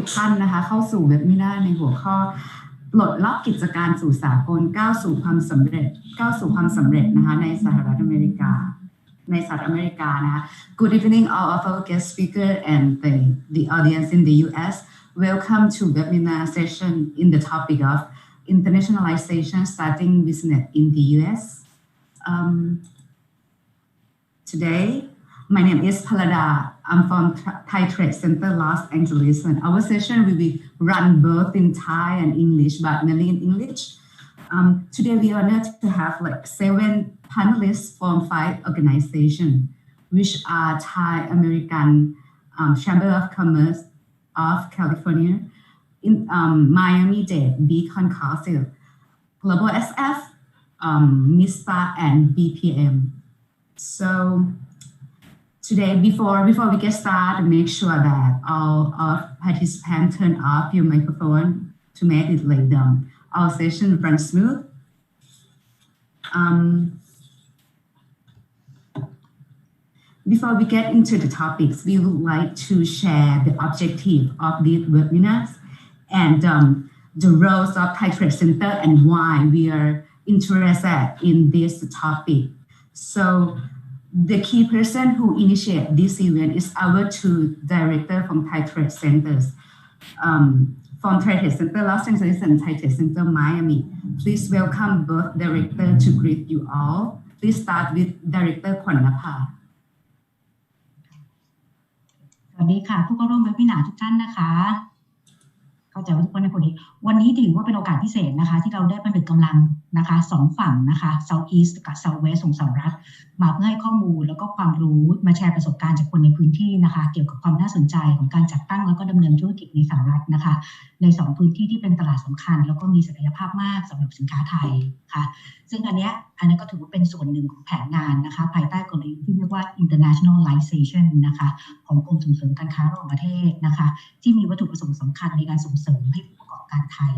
กท่านนะคะเข้าสู่เว็บมินาในหัวข้อปลดล็อกกิจการสู่สากลก้าวสู่ความสำเร็จนะคะในสหรัฐอเมริกานะคะ Good evening all of our guest speaker and the audience in the US. Welcome to webinar session in the topic of internationalization starting business in the US. Today, my name is Palada. I'm from Thai Trade Center, Los Angeles, and our session will be run both in Thai and English, but mainly in English. Today, we are honored to have 7 panelists from 5 organizations, which are Thai American Chamber of Commerce of California, in Miami-Dade Beacon Council, Global SF, MISTA, and BPM. So today, before we get started, make sure that all of participants turn off your microphone to make it lay down. Our session runs smooth. Before we get into the topics, we would like to share the objective of these webinars and the roles of Thai Trade Center and why we are interested in this topic. So the key person who initiated this event is our 2 directors from Thai Trade Centers, from Thai Trade Center Los Angeles and Thai Trade Center Miami. Please welcome both directors to greet you all. Please start with Director Kwannapa. สวัสดีค่ะผู้เข้าร่วมเว็บวินาทุกท่านนะคะเข้าใจว่าทุกคนในคนนี้วันนี้ถือว่าเป็นโอกาสพิเศษนะคะที่เราได้ผนึกกำลังนะคะ2ฝั่งนะคะ South East กับ South West ของสหรัฐมาเพื่อให้ข้อมูลแล้วก็ความรู้มาแชร์ประสบการณ์จากคนในพื้นที่นะคะเกี่ยวกับความน่าสนใจของการจัดตั้งแล้วก็ดำเนินธุรกิจในสหรัฐนะคะใน2พื้นที่ที่เป็นตลาดสำคัญแล้วก็มีศักยภาพมากสำหรับสินค้าไทยค่ะซึ่งอันนี้ก็ถือว่าเป็นส่วนหนึ่งของแผนงานนะคะภายใต้กลยุทธ์ที่เรียกว่า Internationalization นะคะของกรมส่งเสริมการค้าระหว่างประเทศนะคะที่มีวัตถุประสงค์สำคัญในการส่งเสริมให้ผู้ประกอบการไทย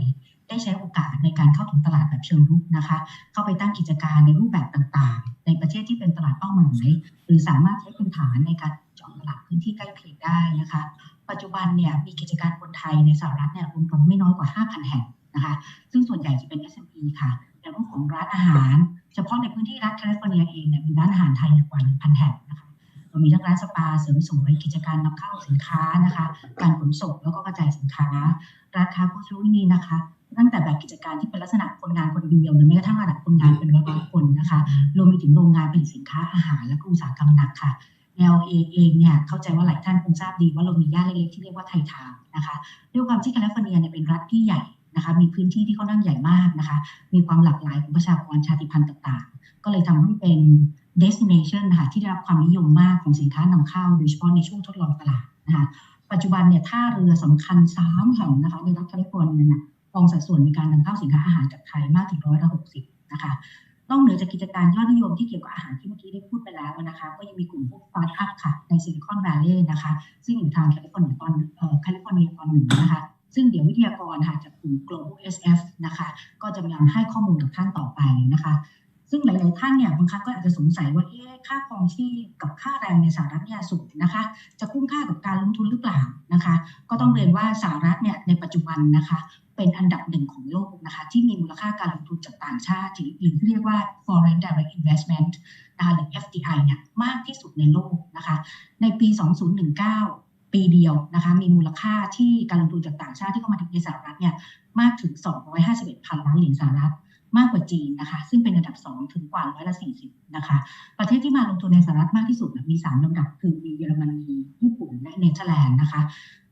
ได้ใช้โอกาสในการเข้าถึงตลาดแบบเชิงรุกนะคะเข้าไปตั้งกิจการในรูปแบบต่างๆในประเทศที่เป็นตลาดเป้าหมายหรือสามารถใช้เป็นฐานในการเจาะตลาดพื้นที่ใกล้เคียงได้นะคะปัจจุบันเนี่ยมีกิจการคนไทยในสหรัฐเนี่ยรวมกันไม่น้อยกว่า 5,000 แห่งนะคะซึ่งส่วนใหญ่จะเป็น SME ค่ะในรูปของร้านอาหารเฉพาะในพื้นที่รัฐแคลิฟอร์เนียเองเนี่ยมีร้านอาหารไทยกว่า 1,000 แห่งนะคะเรามีทั้งร้านสปาเสริมสวยกิจการนำเข้าสินค้านะคะการขนส่งแล้วก็กระจายสินค้าร้านค้าผู้ช่วยนี่นะคะตั้งแต่แบบกิจการที่เป็นลักษณะคนงานคนเดียวหรือแม้กระทั่งระดับคนงานเป็นร้อยๆคนนะคะรวมไปถึงโรงงานผลิตสินค้าอาหารและอุตสาหกรรมหนักค่ะLA เองเนี่ยเข้าใจว่าหลายท่านคงทราบดีว่าเรามีย่านเล็กๆที่เรียกว่าไททาวน์นะคะด้วยความที่แคลิฟอร์เนียเนี่ยเป็นรัฐที่ใหญ่นะคะมีพื้นที่ที่ค่อนข้างใหญ่มากนะคะมีความหลากหลายของประชากรชาติพันธุ์ต่างๆก็เลยทำให้เป็น destination นะคะที่ได้รับความนิยมมากของสินค้านำเข้าโดยเฉพาะในช่วงทดลองตลาดนะคะปัจจุบันเนี่ยท่าเรือสำคัญ3แห่งนะคะในรัฐแคลิฟอร์เนียเนี่ยครองสัดส่วนในการนำเข้าสินค้าอาหารจากไทยมากถึง160%นะคะนอกเหนือจากกิจการยอดนิยมที่เกี่ยวกับอาหารที่เมื่อกี้ได้พูดไปแล้วนะคะก็ยังมีกลุ่มพวกสตาร์ทอัพค่ะในซิลิคอนแวลลีย์นะคะซึ่งอยู่ทางแคลิฟอร์เนียตอนเหนือนะคะซึ่งเดี๋ยววิทยากรค่ะจากกลุ่ม Global SF นะคะก็จะนำให้ข้อมูลกับท่านต่อไปนะคะซึ่งหลายๆท่านเนี่ยบางครั้งก็อาจจะสงสัยว่าค่าครองชีพกับค่าแรงในสหรัฐเนี่ยสูงนะคะจะคุ้มค่ากับการลงทุนหรือเปล่านะคะก็ต้องเรียนว่าสหรัฐเนี่ยในปัจจุบันนะคะเป็นอันดับ1ของโลกนะคะที่มีมูลค่าการลงทุนจากต่างชาติหรือที่เรียกว่า foreign direct investment นะคะหรือ FDI เนี่ยมากที่สุดในโลกนะคะในปี 2019 ปีเดียวนะคะมีมูลค่าที่การลงทุนจากต่างชาติที่เข้ามาในสหรัฐเนี่ยมากถึง251,000 ล้านเหรียญสหรัฐมากกว่าจีนนะคะซึ่งเป็นอันดับ2ถึงกว่า40%นะคะประเทศที่มาลงทุนในสหรัฐมากที่สุดมี3ลำดับคือมีเยอรมนีญี่ปุ่นและเนเธอร์แลนด์นะคะ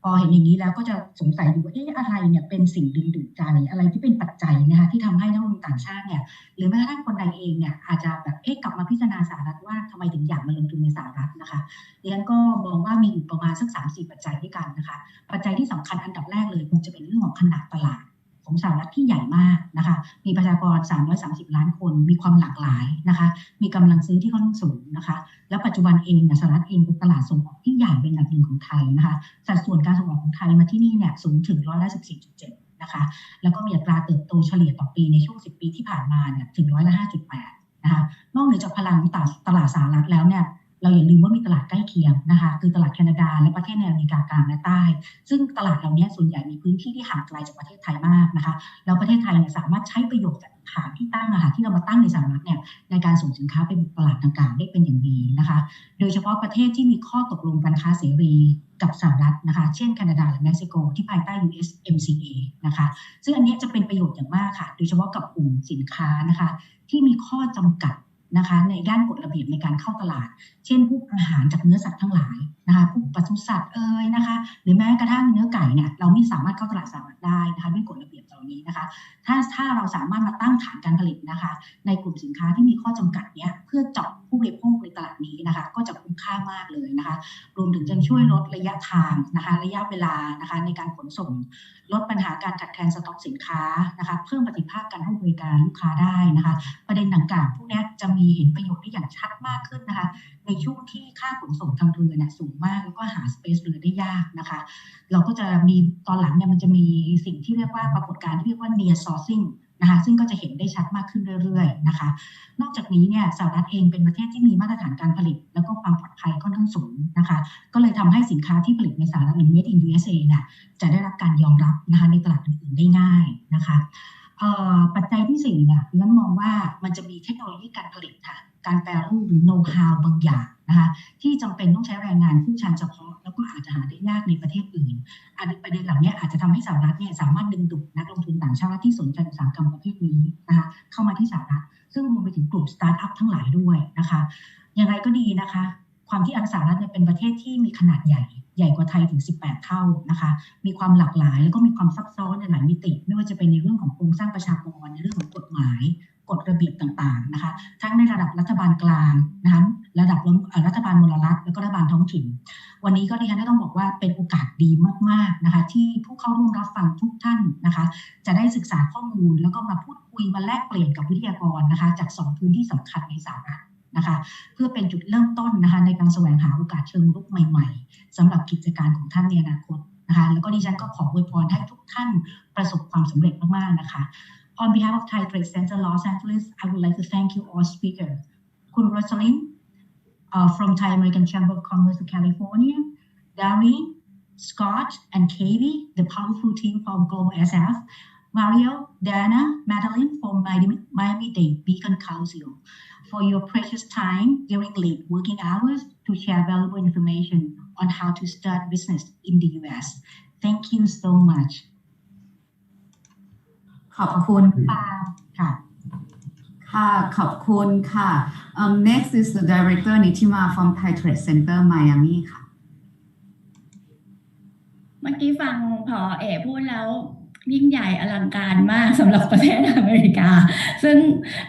พอเห็นอย่างนี้แล้วก็จะสงสัยดูว่าอะไรเนี่ยเป็นสิ่งดึงดูดใจอะไรที่เป็นปัจจัยนะคะที่ทำให้นักลงทุนต่างชาติเนี่ยหรือแม้กระทั่งคนไทยเองเนี่ยอาจจะแบบกลับมาพิจารณาสหรัฐว่าทำไมถึงอยากมาลงทุนในสหรัฐนะคะดิฉันก็มองว่ามีอยู่ประมาณสัก 3-4 ปัจจัยด้วยกันนะคะปัจจัยที่สำคัญอันดับแรกเลยคงจะเป็นเรื่องของขนาดตลาดของสหรัฐที่ใหญ่มากนะคะมีประชากร330 ล้านคนมีความหลากหลายนะคะมีกำลังซื้อที่ค่อนข้างสูงนะคะและปัจจุบันเองสหรัฐเองเป็นตลาดส่งออกที่ใหญ่เป็นอันดับหนึ่งของไทยนะคะสัดส่วนการส่งออกของไทยมาที่นี่เนี่ยสูงถึง14.7%นะคะแล้วก็มีอัตราเติบโตเฉลี่ยต่อปีในช่วง10 ปีที่ผ่านมาเนี่ยถึง5.8%นะคะนอกเหนือจากพลังตลาดสหรัฐแล้วเนี่ย เราอย่าลืมว่ามีตลาดใกล้เคียงนะคะคือตลาดแคนาดาและประเทศในอเมริกากลางและใต้ซึ่งตลาดเหล่านี้ส่วนใหญ่มีพื้นที่ที่ห่างไกลจากประเทศไทยมากนะคะแล้วประเทศไทยเนี่ยสามารถใช้ประโยชน์จากฐานที่ตั้งนะคะที่เรามาตั้งในสหรัฐเนี่ยในการส่งสินค้าไปบุกตลาดต่างๆได้เป็นอย่างดีนะคะโดยเฉพาะประเทศที่มีข้อตกลงการค้าเสรีกับสหรัฐนะคะเช่นแคนาดาและเม็กซิโกที่ภายใต้ USMCA นะคะซึ่งอันนี้จะเป็นประโยชน์อย่างมากค่ะโดยเฉพาะกับกลุ่มสินค้านะคะที่มีข้อจำกัดนะคะในด้านกฎระเบียบในการเข้าตลาดเช่นพวกอาหารจากเนื้อสัตว์ทั้งหลายนะคะพวกปศุสัตว์นะคะหรือแม้กระทั่งเนื้อไก่เนี่ยเราไม่สามารถเข้าตลาดสหรัฐได้นะคะด้วยกฎระเบียบเหล่านี้นะคะถ้าเราสามารถมาตั้งฐานการผลิตนะคะในกลุ่มสินค้าที่มีข้อจำกัดเนี้ยเพื่อเจาะผู้บริโภคในตลาดนี้นะคะก็จะคุ้มค่ามากเลยนะคะรวมถึงจะช่วยลดระยะทางนะคะระยะเวลานะคะในการขนส่งลดปัญหาการขาดแคลนสต็อกสินค้านะคะเพิ่มประสิทธิภาพการให้บริการลูกค้าได้นะคะประเด็นต่างๆพวกนี้จะมีเห็นประโยชน์ได้อย่างชัดมากขึ้นนะคะในช่วงที่ค่าขนส่งทางเรือเนี่ยสูงมากแล้วก็หาสเปซเรือได้ยากนะคะเราก็จะมีตอนหลังเนี่ยมันจะมีสิ่งที่เรียกว่าปรากฏการณ์ที่เรียกว่า near sourcing นะคะซึ่งก็จะเห็นได้ชัดมากขึ้นเรื่อยๆนะคะนอกจากนี้เนี่ยสหรัฐเองเป็นประเทศที่มีมาตรฐานการผลิตแล้วก็ความปลอดภัยค่อนข้างสูงนะคะก็เลยทำให้สินค้าที่ผลิตในสหรัฐหรือ made in USA เนี่ยจะได้รับการยอมรับนะคะในตลาดอื่นๆได้ง่ายนะคะปัจจัยที่4เนี่ยดิฉันมองว่ามันจะมีเทคโนโลยีการผลิตค่ะการแปรรูปหรือโน้ตฮาวบางอย่างนะคะที่จำเป็นต้องใช้แรงงานผู้เชี่ยวชาญเฉพาะแล้วก็อาจจะหาได้ยากในประเทศอื่นประเด็นเหล่านี้อาจจะทำให้สหรัฐเนี่ยสามารถดึงดูดนักลงทุนต่างชาติที่สนใจอุตสาหกรรมประเภทนี้นะคะเข้ามาที่สหรัฐซึ่งรวมไปถึงกลุ่มสตาร์ทอัพทั้งหลายด้วยนะคะอย่างไรก็ดีนะคะความที่สหรัฐเนี่ยเป็นประเทศที่มีขนาดใหญ่กว่าไทยถึง18เท่านะคะมีความหลากหลายแล้วก็มีความซับซ้อนในหลายมิติไม่ว่าจะเป็นในเรื่องของโครงสร้างประชากรในเรื่องของกฎหมายกฎระเบียบต่างๆนะคะทั้งในระดับรัฐบาลกลางนะคะระดับรัฐบาลมลรัฐแล้วก็รัฐบาลท้องถิ่นวันนี้ก็ดิฉันต้องบอกว่าเป็นโอกาสดีมากๆนะคะที่ผู้เข้าร่วมรับฟังทุกท่านนะคะจะได้ศึกษาข้อมูลแล้วก็มาพูดคุยมาแลกเปลี่ยนกับวิทยากรนะคะจาก2พื้นที่สำคัญในสหรัฐนะคะเพื่อเป็นจุดเริ่มต้นนะคะในการแสวงหาโอกาสเชิงรุกใหม่ๆสำหรับกิจการของท่านในอนาคตนะคะแล้วก็ดิฉันก็ขออวยพรให้ทุกท่านประสบความสำเร็จมากๆนะคะOn behalf of Thai Trade Center Los Angeles, I would like to thank you all speakers. Kun Rosalyn from Thai American Chamber of Commerce of California, Darlene, Scott, and Katie, the powerful team from Global SF, Mario, Dana, Madeline from Miami-Dade Beacon Council, for your precious time during late working hours to share valuable information on how to start business in the US. Thank you so much. ขอบคุณ ค่ะ ค่ะขอบคุณค่ะ Next is the Director Nithima from Thai Trade Center Miami ค่ะเมื่อกี้ฟังผอ.เอกพูดแล้วยิ่งใหญ่อลังการมากสำหรับประเทศอเมริกาซึ่ง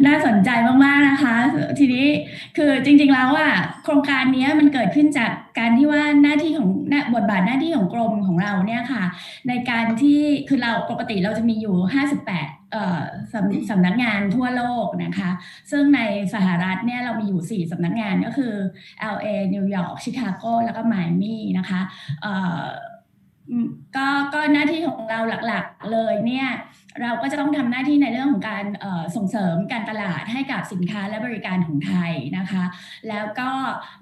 น่าสนใจมากๆนะคะทีนี้คือจริงๆแล้วโครงการนี้มันเกิดขึ้นจากการที่ว่าหน้าที่ของบทบาทหน้าที่ของกรมของเราเนี่ยค่ะในการที่คือเราปกติเราจะมีอยู่58สำนักงานทั่วโลกนะคะซึ่งในสหรัฐเนี่ยเรามีอยู่4สำนักงานก็คือ LA นิวยอร์กชิคาโกแล้วก็ไมอามี่นะคะก็หน้าที่ของเราหลักๆเลยเนี่ยเราก็จะต้องทำหน้าที่ในเรื่องของการส่งเสริมการตลาดให้กับสินค้าและบริการของไทยนะคะแล้วก็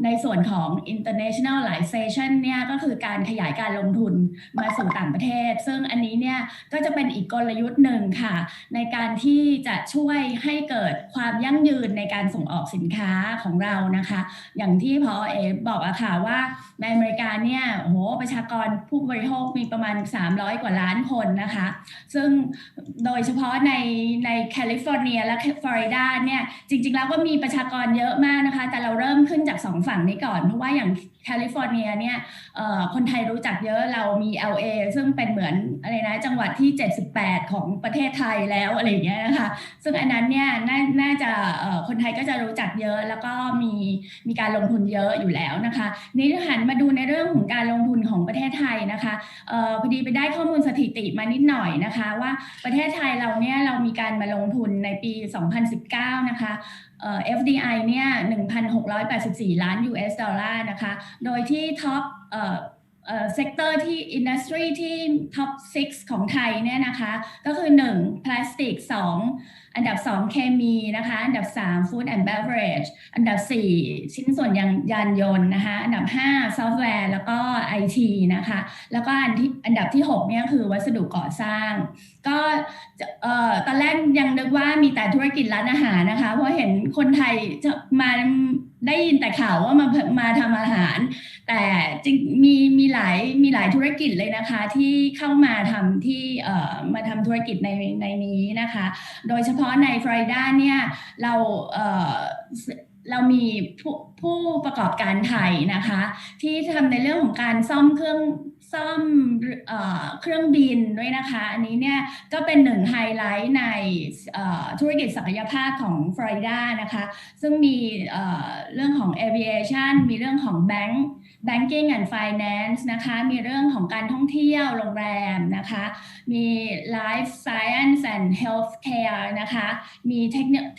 ในส่วนของ Internationalization เนี่ยก็คือการขยายการลงทุนมาสู่ต่างประเทศซึ่งอันนี้เนี่ยก็จะเป็นอีกกลยุทธ์หนึ่งค่ะในการที่จะช่วยให้เกิดความยั่งยืนในการส่งออกสินค้าของเรานะคะอย่างที่ผอ.เอบอกอะค่ะว่าในอเมริกาเนี่ยโอ้โหประชากรผู้บริโภคมีประมาณ300กว่าล้านคนนะคะซึ่งโดยเฉพาะในแคลิฟอร์เนียและฟลอริดาเนี่ยจริงๆแล้วก็มีประชากรเยอะมากนะคะแต่เราเริ่มขึ้นจาก2ฝั่งนี้ก่อนเพราะว่าอย่างแคลิฟอร์เนียเนี่ยคนไทยรู้จักเยอะเรามี LA ซึ่งเป็นเหมือนอะไรนะจังหวัดที่78ของประเทศไทยแล้วอะไรอย่างเงี้ยนะคะซึ่งอันนั้นเนี่ยน่าจะคนไทยก็จะรู้จักเยอะแล้วก็มีการลงทุนเยอะอยู่แล้วนะคะนี่หันมาดูในเรื่องของการลงทุนของประเทศไทยนะคะพอดีไปได้ข้อมูลสถิติมานิดหน่อยนะคะว่าประเทศไทยเราเนี่ยเรามีการมาลงทุนในปี2019นะคะFDI เนี่ย 1,684 ล้าน US ดอลลาร์นะคะโดยที่ท็อป เซกเตอร์ที่อินดัสทรีที่ท็อป 6 ของไทยเนี่ยนะคะก็คือ1พลาสติก2อันดับ2เคมีนะคะอันดับ3 Food and Beverage อันดับ4ชิ้นส่วนยานยนต์นะคะอันดับ5ซอฟต์แวร์แล้วก็ IT นะคะแล้วก็อันดับที่6เนี่ยคือวัสดุก่อสร้างก็ตอนแรกยังนึกว่ามีแต่ธุรกิจร้านอาหารนะคะเพราะเห็นคนไทยมาได้ยินแต่ข่าวว่ามาทำอาหารแต่จริงมีหลายธุรกิจเลยนะคะที่เข้ามาทำที่มาทำธุรกิจในนี้นะคะโดยเฉพาะในฟลอริดาเนี่ยเรามีผู้ประกอบการไทยนะคะที่ทำในเรื่องของการซ่อมเครื่องบินด้วยนะคะอันนี้เนี่ยก็เป็นหนึ่งไฮไลท์ในธุรกิจศักยภาพของฟลอริดานะคะซึ่งมีเรื่องของ aviation มีเรื่องของ banking and finance นะคะมีเรื่องของการท่องเที่ยวโรงแรมนะคะมี life science and healthcare นะคะมี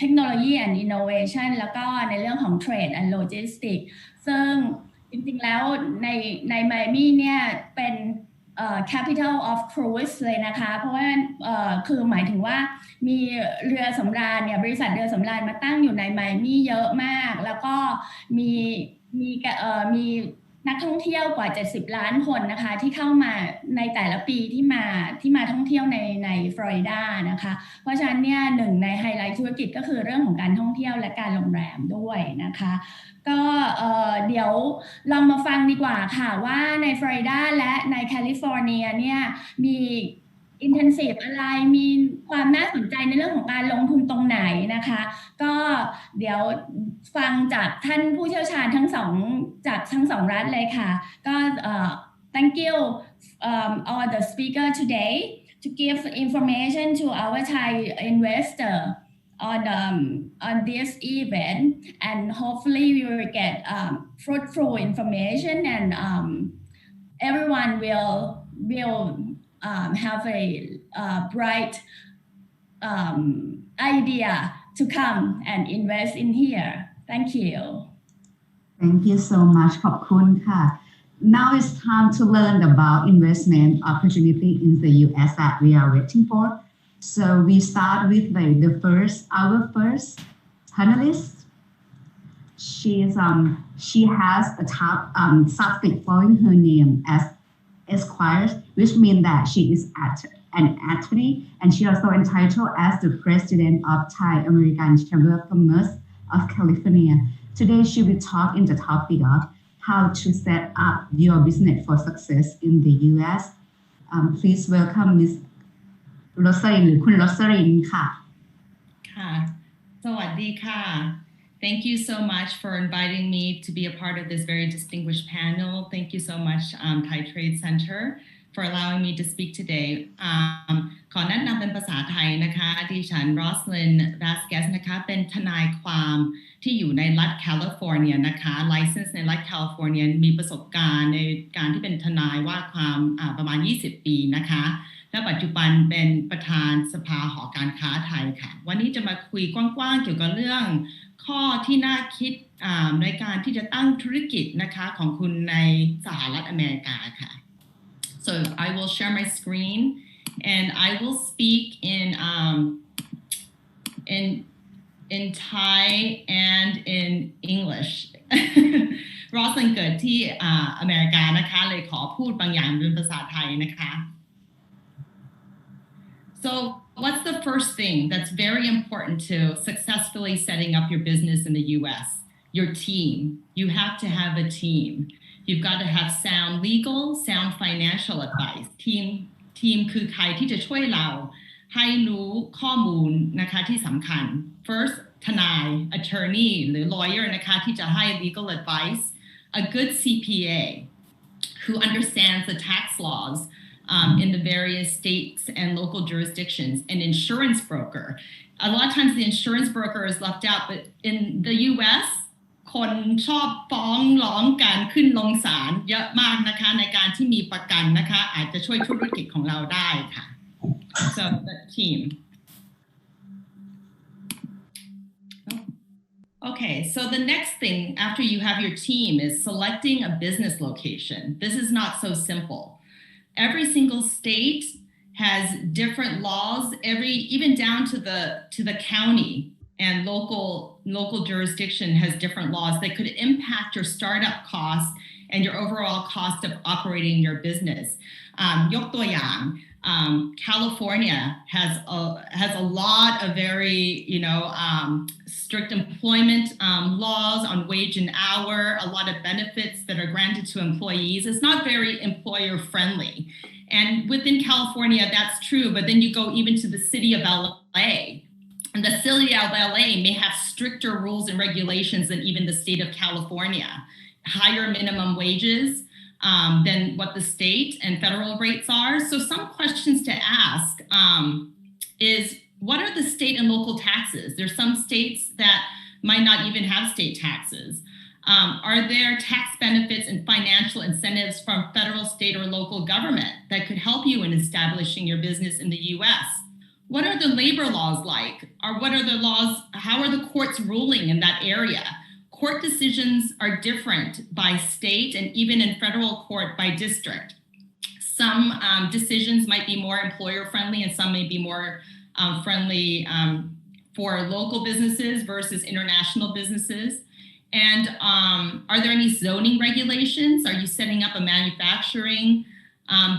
technology and innovation แล้วก็ในเรื่องของ trade and logistics ซึ่งจริงๆแล้วในไมอามี่เนี่ยเป็นcapital of cruise เลยนะคะเพราะว่าคือหมายถึงว่ามีเรือสำราญเนี่ยบริษัทเรือสำราญมาตั้งอยู่ในไมอามี่เยอะมากแล้วก็มีนักท่องเที่ยวกว่า70ล้านคนนะคะที่เข้ามาในแต่ละปีที่มาท่องเที่ยวในฟลอริดานะคะเพราะฉะนั้นเนี่ยหนึ่งในไฮไลท์ธุรกิจก็คือเรื่องของการท่องเที่ยวและการโรงแรมด้วยนะคะก็เดี๋ยวลองมาฟังดีกว่าค่ะว่าในฟลอริดาและในแคลิฟอร์เนียเนี่ยมีintensive อะไรมีความน่าสนใจในเรื่องของการลงทุนตรงไหนนะคะก็เดี๋ยวฟังจากท่านผู้เชี่ยวชาญทั้งสองรัฐเลยค่ะก็thank you all the speaker today to give information to our Thai investor on this event and hopefully we will get fruitful information and everyone will have a bright idea to come and invest in here. Thank you. Thank you so much ขอบคุณค่ะ Now it's time to learn about investment opportunity in the US that we are waiting for. So we start with our first panelist. She has a top suffix following her name as Esquire, which means that she is an attorney and she also entitled as the president of Thai American Chamber of Commerce of California. Today she will talk in the topic of how to set up your business for success in the US. Please welcome Ms. Rosalyn หรือคุณ Rosalyn ค่ะ ค่ะสวัสดีค่ะ Thank you so much for inviting me to be a part of this very distinguished panel. Thank you so much, Thai Trade Center, for allowing me to speak today. ขอแนะนำเป็นภาษาไทยนะคะดิฉัน Rosalyn Vasquez นะคะเป็นทนายความที่อยู่ในรัฐแคลิฟอร์เนียนะคะ license ในรัฐแคลิฟอร์เนียมีประสบการณ์ในการที่เป็นทนายว่าความประมาณ20ปีนะคะและปัจจุบันเป็นประธานสภาหอการค้าไทยค่ะวันนี้จะมาคุยกว้างๆเกี่ยวกับเรื่องข้อที่น่าคิดในการที่จะตั้งธุรกิจนะคะของคุณในสหรัฐอเมริกาค่ะ So I will share my screen and I will speak in Thai and in English รอสังเกิดที่อเมริกานะคะเลยขอพูดบางอย่างเป็นภาษาไทยนะคะ So what's the first thing that's very important to successfully setting up your business in the US? Your team. You have to have a team. You've got to have sound legal, sound financial advice. Team คือใครที่จะช่วยเราให้รู้ข้อมูลนะคะที่สำคัญ First ทนาย attorney หรือ lawyer นะคะที่จะให้ legal advice. A good CPA who understands the tax laws in the various states and local jurisdictions. An insurance broker. A lot of times the insurance broker is left out, but in the US, คนชอบฟ้องร้องกันขึ้นลงศาลเยอะมากนะคะในการที่มีประกันนะคะอาจจะช่วยธุรกิจของเราได้ค่ะ So the team. Okay, so the next thing after you have your team is selecting a business location. This is not so simple. Every single state has different laws, even down to the county and local jurisdiction has different laws that could impact your startup costs and your overall cost of operating your business. ยกตัวอย่าง California has a lot of very strict employment laws on wage and hour, a lot of benefits that are granted to employees. It's not very employer friendly. And within California, that's true, but then you go even to the city of LA. And the city of LA may have stricter rules and regulations than even the state of California. Higher minimum wages than what the state and federal rates are. So some questions to ask is, what are the state and local taxes? There's some states that might not even have state taxes. Are there tax benefits and financial incentives from federal, state, or local government that could help you in establishing your business in the US? What are the labor laws like? Or what are the laws, how are the courts ruling in that area? Court decisions are different by state and even in federal court by district. Some decisions might be more employer friendly and some may be more friendly for local businesses versus international businesses. And are there any zoning regulations? Are you setting up a manufacturing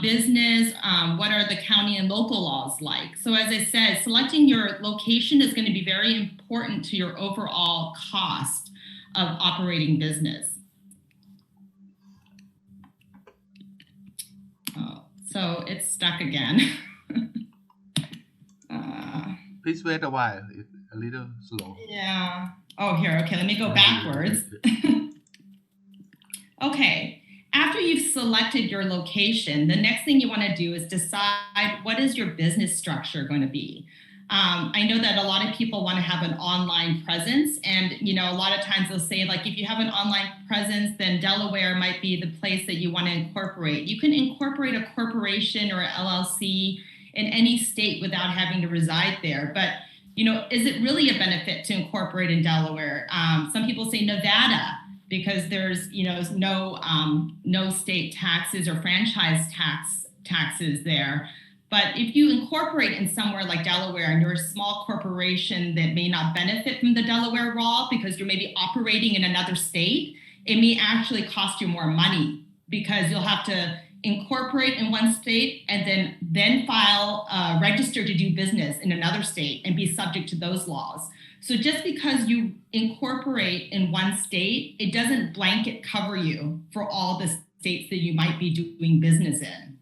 business? What are the county and local laws like? So as I said, selecting your location is going to be very important to your overall cost of operating business. Oh, so it's stuck again. Please wait a while. It's a little slow. Yeah. Oh, here. Okay, let me go backwards. Okay. After you've selected your location, the next thing you want to do is decide what is your business structure going to be. I know that a lot of people want to have an online presence, and a lot of times they'll say, like, if you have an online presence, then Delaware might be the place that you want to incorporate. You can incorporate a corporation or an LLC in any state without having to reside there. But is it really a benefit to incorporate in Delaware? Some people say Nevada, because there's no state taxes or franchise taxes there. But if you incorporate in somewhere like Delaware and you're a small corporation that may not benefit from the Delaware law because you're maybe operating in another state, it may actually cost you more money because you'll have to incorporate in one state and then file register to do business in another state and be subject to those laws. So just because you incorporate in one state, it doesn't blanket cover you for all the states that you might be doing business in.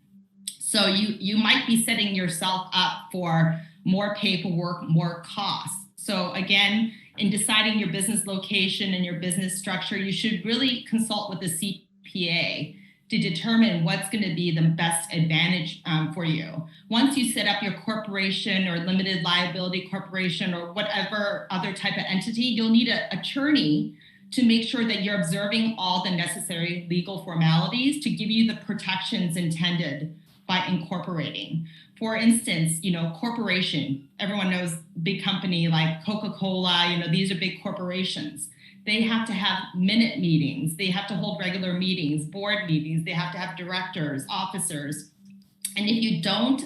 So you might be setting yourself up for more paperwork, more costs. So again, in deciding your business location and your business structure, you should really consult with the CPA to determine what's going to be the best advantage for you. Once you set up your corporation or limited liability corporation or whatever other type of entity, you'll need an attorney to make sure that you're observing all the necessary legal formalities to give you the protections intended by incorporating. For instance, corporation, everyone knows big company like Coca-Cola, these are big corporations. They have to have minute meetings. They have to hold regular meetings, board meetings. They have to have directors, officers. And if you don't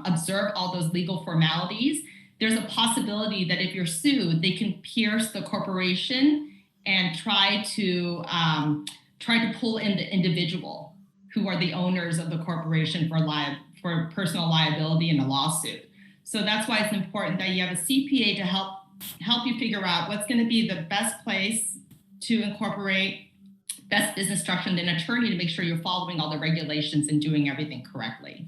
observe all those legal formalities, there's a possibility that if you're sued, they can pierce the corporation and try to pull in the individual who are the owners of the corporation for personal liability in a lawsuit. So that's why it's important that you have a CPA to help you figure out what's going to be the best place to incorporate, best business structure, and an attorney to make sure you're following all the regulations and doing everything correctly.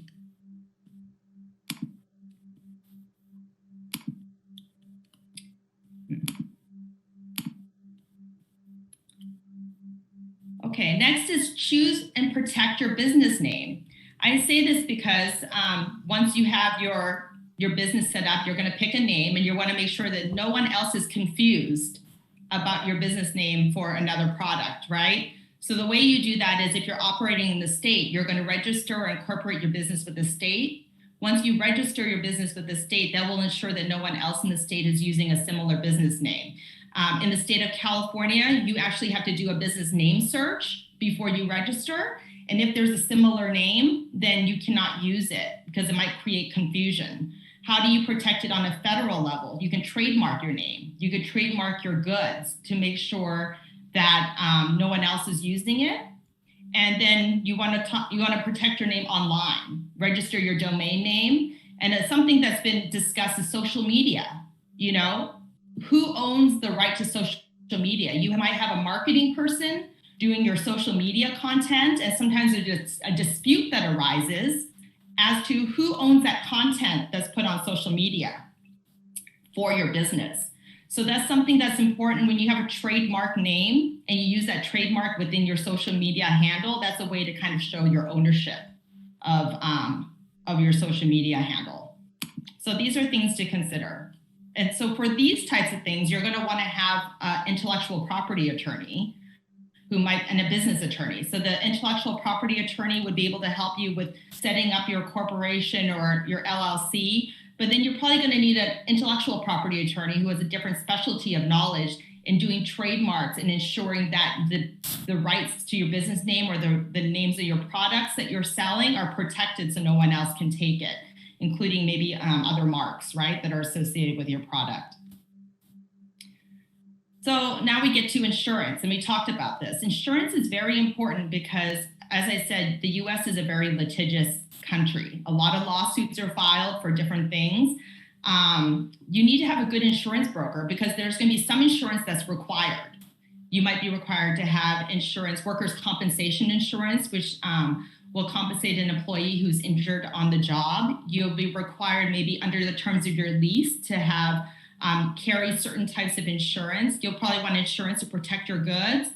Okay, next is choose and protect your business name. I say this because once you have your business set up, you're going to pick a name and you want to make sure that no one else is confused about your business name for another product, right? So the way you do that is if you're operating in the state, you're going to register or incorporate your business with the state. Once you register your business with the state, that will ensure that no one else in the state is using a similar business name. In the state of California, you actually have to do a business name search before you register. And if there's a similar name, then you cannot use it because it might create confusion. How do you protect it on a federal level? You can trademark your name. You could trademark your goods to make sure that no one else is using it. And then you want to protect your name online, register your domain name. And it's something that's been discussed is social media. You know, who owns the right to social media? You might have a marketing person doing your social media content, and sometimes there's a dispute that arises as to who owns that content that's put on social media for your business. So that's something that's important when you have a trademark name and you use that trademark within your social media handle. That's a way to kind of show your ownership of your social media handle. So these are things to consider. And so for these types of things, you're going to want to have an intellectual property attorney and a business attorney. So the intellectual property attorney would be able to help you with setting up your corporation or your LLC. But then you're probably going to need an intellectual property attorney who has a different specialty of knowledge in doing trademarks and ensuring that the rights to your business name or the names of your products that you're selling are protected so no one else can take it, including maybe other marks, right, that are associated with your product. So now we get to insurance, and we talked about this. Insurance is very important because, as I said, the US is a very litigious country. A lot of lawsuits are filed for different things. You need to have a good insurance broker because there's going to be some insurance that's required. You might be required to have insurance, workers' compensation insurance, which will compensate an employee who's injured on the job. You'll be required maybe under the terms of your lease to have carry certain types of insurance. You'll probably want insurance to protect your goods,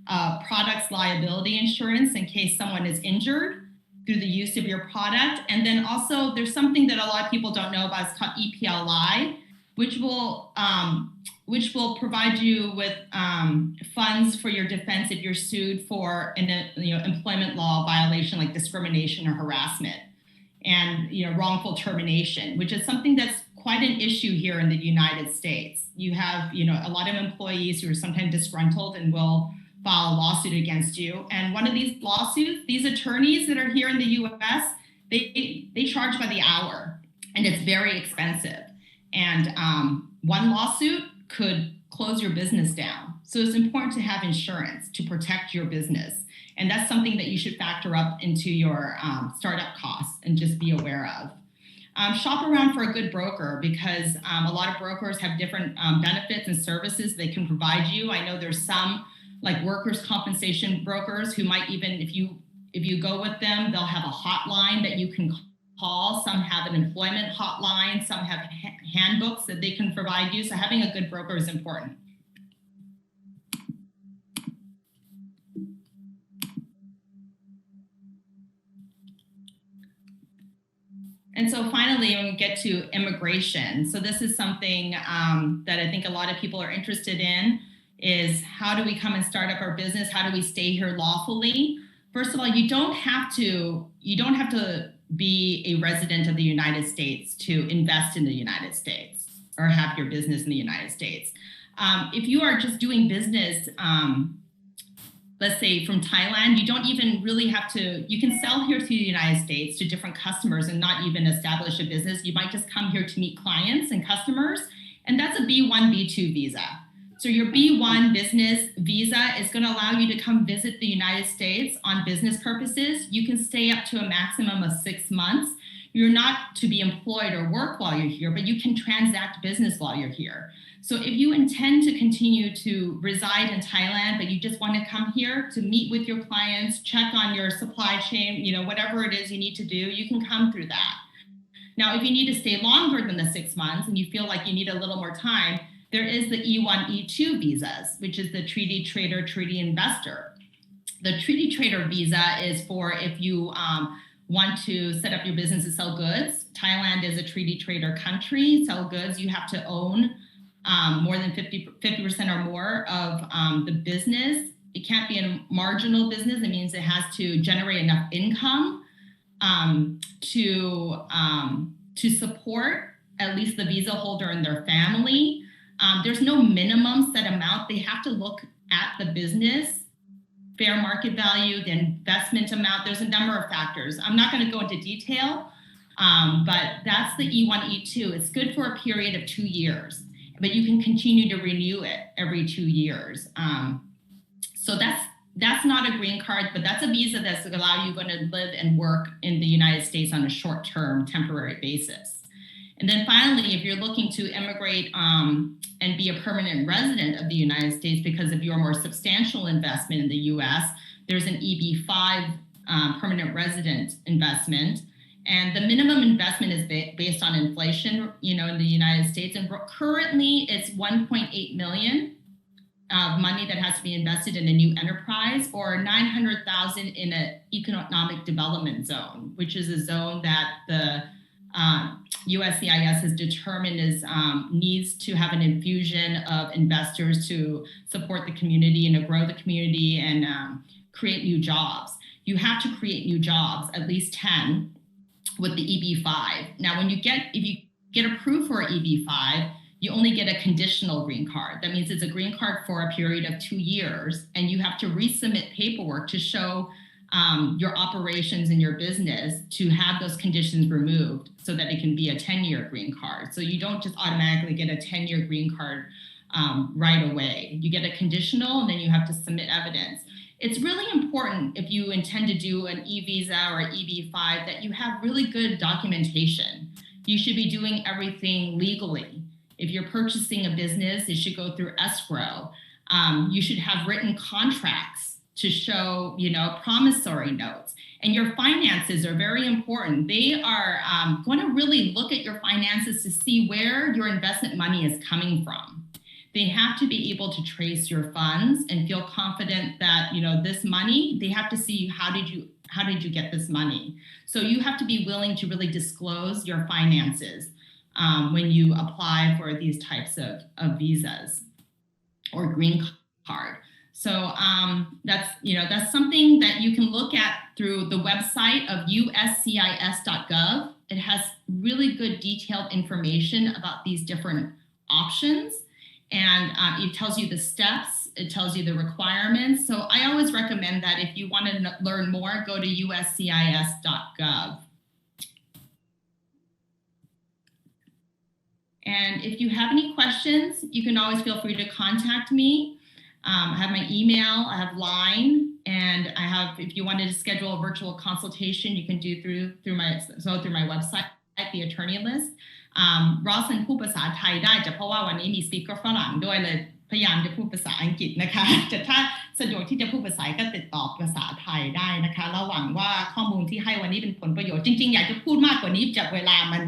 products liability insurance in case someone is injured through the use of your product. And then also there's something that a lot of people don't know about. It's called EPLI, which will provide you with funds for your defense if you're sued for an employment law violation like discrimination or harassment and wrongful termination, which is something that's quite an issue here in the United States. You have a lot of employees who are sometimes disgruntled and will file a lawsuit against you. And one of these lawsuits, these attorneys that are here in the US, they charge by the hour, and it's very expensive. And one lawsuit could close your business down. So it's important to have insurance to protect your business. And that's something that you should factor up into your startup costs and just be aware of. Shop around for a good broker because a lot of brokers have different benefits and services they can provide you. I know there's some like workers' compensation brokers who might even, if you go with them, they'll have a hotline that you can call. Some have an employment hotline. Some have handbooks that they can provide you. So having a good broker is important. And so finally, when we get to immigration, so this is something that I think a lot of people are interested in, is how do we come and start up our business? How do we stay here lawfully? First of all, you don't have to be a resident of the United States to invest in the United States or have your business in the United States. If you are just doing business, let's say from Thailand, you don't even really have to, you can sell here to the United States to different customers and not even establish a business. You might just come here to meet clients and customers, and that's a B1, B2 visa. So your B1 business visa is going to allow you to come visit the United States on business purposes. You can stay up to a maximum of 6 months. You're not to be employed or work while you're here, but you can transact business while you're here. So if you intend to continue to reside in Thailand, but you just want to come here to meet with your clients, check on your supply chain, whatever it is you need to do, you can come through that. Now, if you need to stay longer than the 6 months and you feel like you need a little more time, there is the E1, E2 visas, which is the treaty trader, treaty investor. The treaty trader visa is for if you want to set up your business to sell goods. Thailand is a treaty trader country. Sell goods, you have to own more than 50% or more of the business. It can't be a marginal business. It means it has to generate enough income to support at least the visa holder and their family. There's no minimum set amount. They have to look at the business, fair market value, the investment amount. There's a number of factors. I'm not going to go into detail, but that's the E1, E2. It's good for a period of 2 years, but you can continue to renew it every 2 years. So that's not a green card, but that's a visa that's going to allow you to live and work in the United States on a short-term temporary basis. And then finally, if you're looking to immigrate and be a permanent resident of the United States because of your more substantial investment in the US, there's an EB-5 permanent resident investment. And the minimum investment is based on inflation, in the United States. And currently, it's 1.8 million of money that has to be invested in a new enterprise, or 900,000 in an economic development zone, which is a zone that the USCIS has determined needs to have an infusion of investors to support the community and to grow the community and create new jobs. You have to create new jobs, at least 10, with the EB-5. Now, if you get approved for EB-5, you only get a conditional green card. That means it's a green card for a period of 2 years, and you have to resubmit paperwork to show your operations and your business to have those conditions removed so that it can be a 10-year green card. So you don't just automatically get a 10-year green card right away. You get a conditional, and then you have to submit evidence. It's really important if you intend to do an e-visa or EB-5 that you have really good documentation. You should be doing everything legally. If you're purchasing a business, it should go through escrow. You should have written contracts to show, promissory notes. And your finances are very important. They are going to really look at your finances to see where your investment money is coming from. They have to be able to trace your funds and feel confident that, this money, they have to see how did you get this money. So you have to be willing to really disclose your finances when you apply for these types of visas or green card. So that's something that you can look at through the website of uscis.gov. It has really good detailed information about these different options, and it tells you the steps, it tells you the requirements. So I always recommend that if you want to learn more, go to uscis.gov. And if you have any questions, you can always feel free to contact me. I have my email, I have Line, and if you wanted to schedule a virtual consultation, you can do through my website at the attorney list. Rosalyn พูดภาษาไทยได้แต่เพราะว่าวันนี้มีสปีกเกอร์ฝรั่งด้วยเลยพยายามจะพูดภาษาอังกฤษนะคะแต่ถ้าสะดวกที่จะพูดภาษาก็ติดต่อภาษาไทยได้นะคะแล้วหวังว่าข้อมูลที่ให้วันนี้เป็นผลประโยชน์จริงๆอยากจะพูดมากกว่านี้จากเวลามัน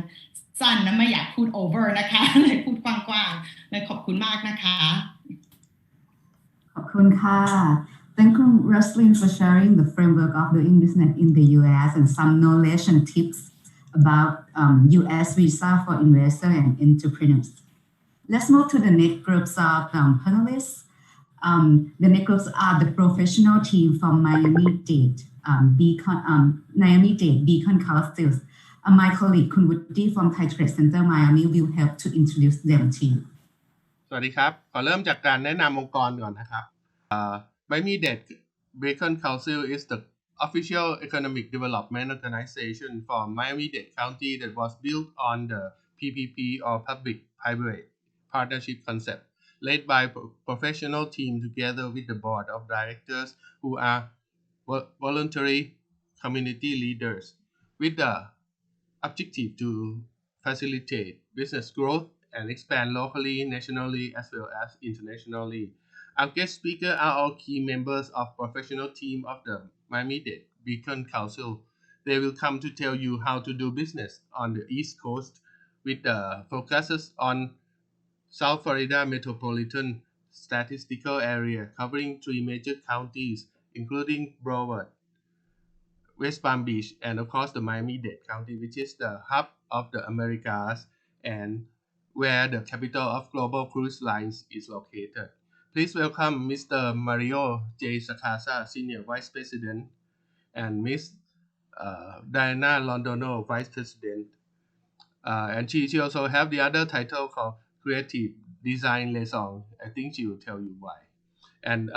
สั้นนะไม่อยากพูด over นะคะเลยพูดกว้างๆเลยขอบคุณมากนะคะ Thank you, Rosalyn, for sharing the framework of doing business in the US and some knowledge and tips about US visa for investors and entrepreneurs. Let's move to the next groups of panelists. The next groups are the professional team from Miami-Dade, Beacon Councils. My colleague Kun Wutti from Thai Trade Center Miami will help to introduce them to you. สวัสดีครับขอเริ่มจากการแนะนำองค์กรก่อนนะครับMiami-Dade Beacon Council is the official economic development organization for Miami-Dade County that was built on the PPP or public-private partnership concept, led by professional team together with the board of directors who are voluntary community leaders, with the objective to facilitate business growth and expand locally, nationally, as well as internationally. Our guest speakers are all key members of professional team of the Miami-Dade Beacon Council. They will come to tell you how to do business on the East Coast with the focuses on South Florida metropolitan statistical area covering 3 major counties, including Broward, West Palm Beach, and of course the Miami-Dade County, which is the hub of the Americas and where the capital of global cruise lines is located. Please welcome Mr. Mario J. Sacasa, Senior Vice President, and Ms. Diana Londono, Vice President. And she also have the other title called Creative design liaison. I think she will tell you why. And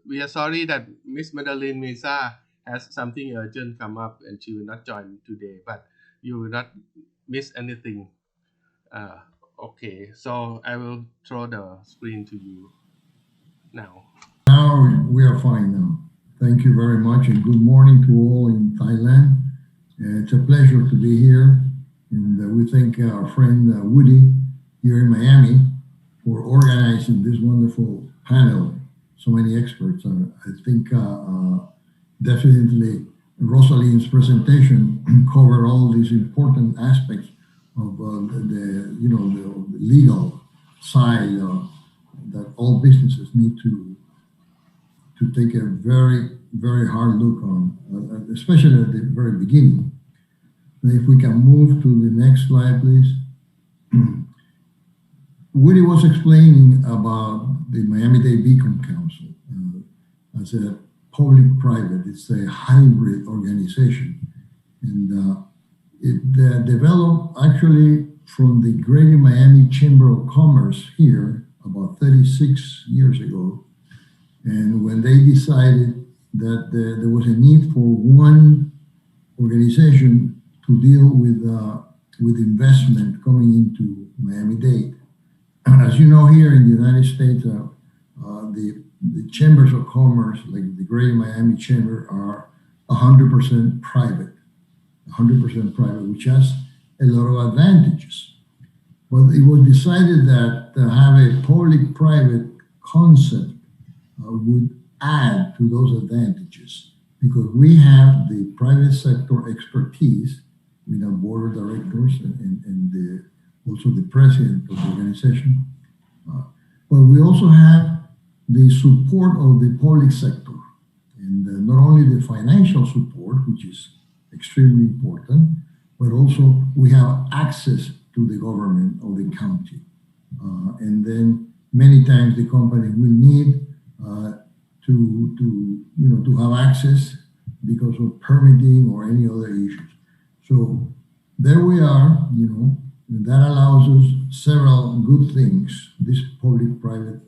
we are sorry that Miss Madeline Mesa has something urgent come up and she will not join today, but you will not miss anything. Okay, so I will throw the screen to you now. Now we are fine now. Thank you very much and good morning to all in Thailand. It's a pleasure to be here, and we thank our friend Woody here in Miami for organizing this wonderful panel. So many experts. I think definitely Rosalyn's presentation covered all these important aspects of the legal side that all businesses need to take a very, very hard look on, especially at the very beginning. If we can move to the next slide, please. Woody was explaining about the Miami-Dade Beacon Council as a public-private. It's a hybrid organization. And it developed actually from the Greater Miami Chamber of Commerce here about 36 years ago. And when they decided that there was a need for one organization to deal with investment coming into Miami-Dade. As you know, here in the United States, the chambers of commerce, like the Greater Miami Chamber, are 100% private, which has a lot of advantages. But it was decided that to have a public-private concept would add to those advantages, because we have the private sector expertise with our board of directors and also the president of the organization. But we also have the support of the public sector, and not only the financial support, which is extremely important, but also we have access to the government of the county. And then many times the company will need to have access because of permitting or any other issues. So there we are, and that allows us several good things, this public-private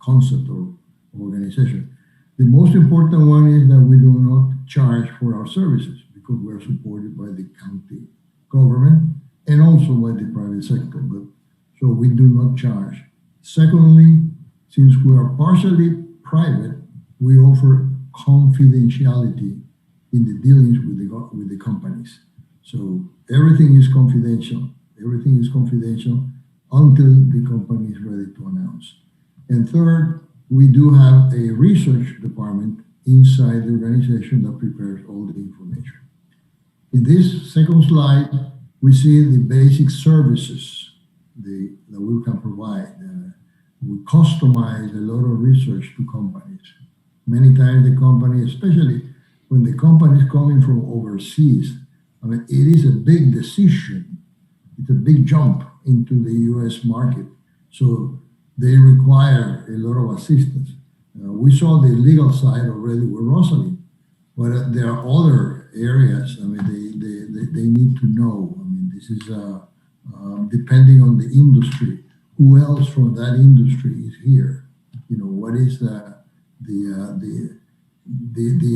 concept or organization. The most important one is that we do not charge for our services because we're supported by the county government and also by the private sector, so we do not charge. Secondly, since we are partially private, we offer confidentiality in the dealings with the companies. So everything is confidential. Everything is confidential until the company is ready to announce. And third, we do have a research department inside the organization that prepares all the information. In this second slide, we see the basic services that we can provide. We customize a lot of research to companies. Many times the company, especially when the company is coming from overseas, it is a big decision. It's a big jump into the US market. So they require a lot of assistance. We saw the legal side already with Rosalyn, but there are other areas. They need to know. This is depending on the industry. Who else from that industry is here? What is the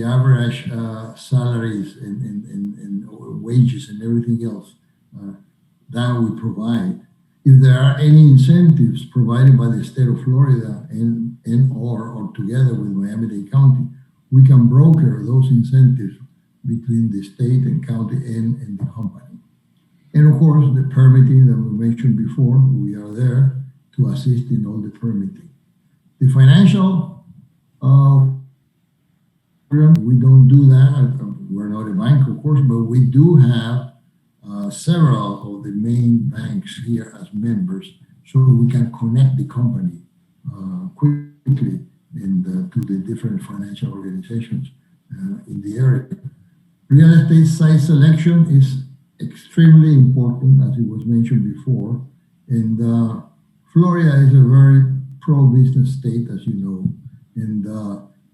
average salaries and wages and everything else that we provide? If there are any incentives provided by the state of Florida or together with Miami-Dade County, we can broker those incentives between the state and county and the company. And of course, the permitting that we mentioned before, we are there to assist in all the permitting. The financial we don't do that. We're not a bank, of course, but we do have several of the main banks here as members, so we can connect the company quickly to the different financial organizations in the area. Real estate site selection is extremely important, as it was mentioned before. And Florida is a very pro-business state, as you know, and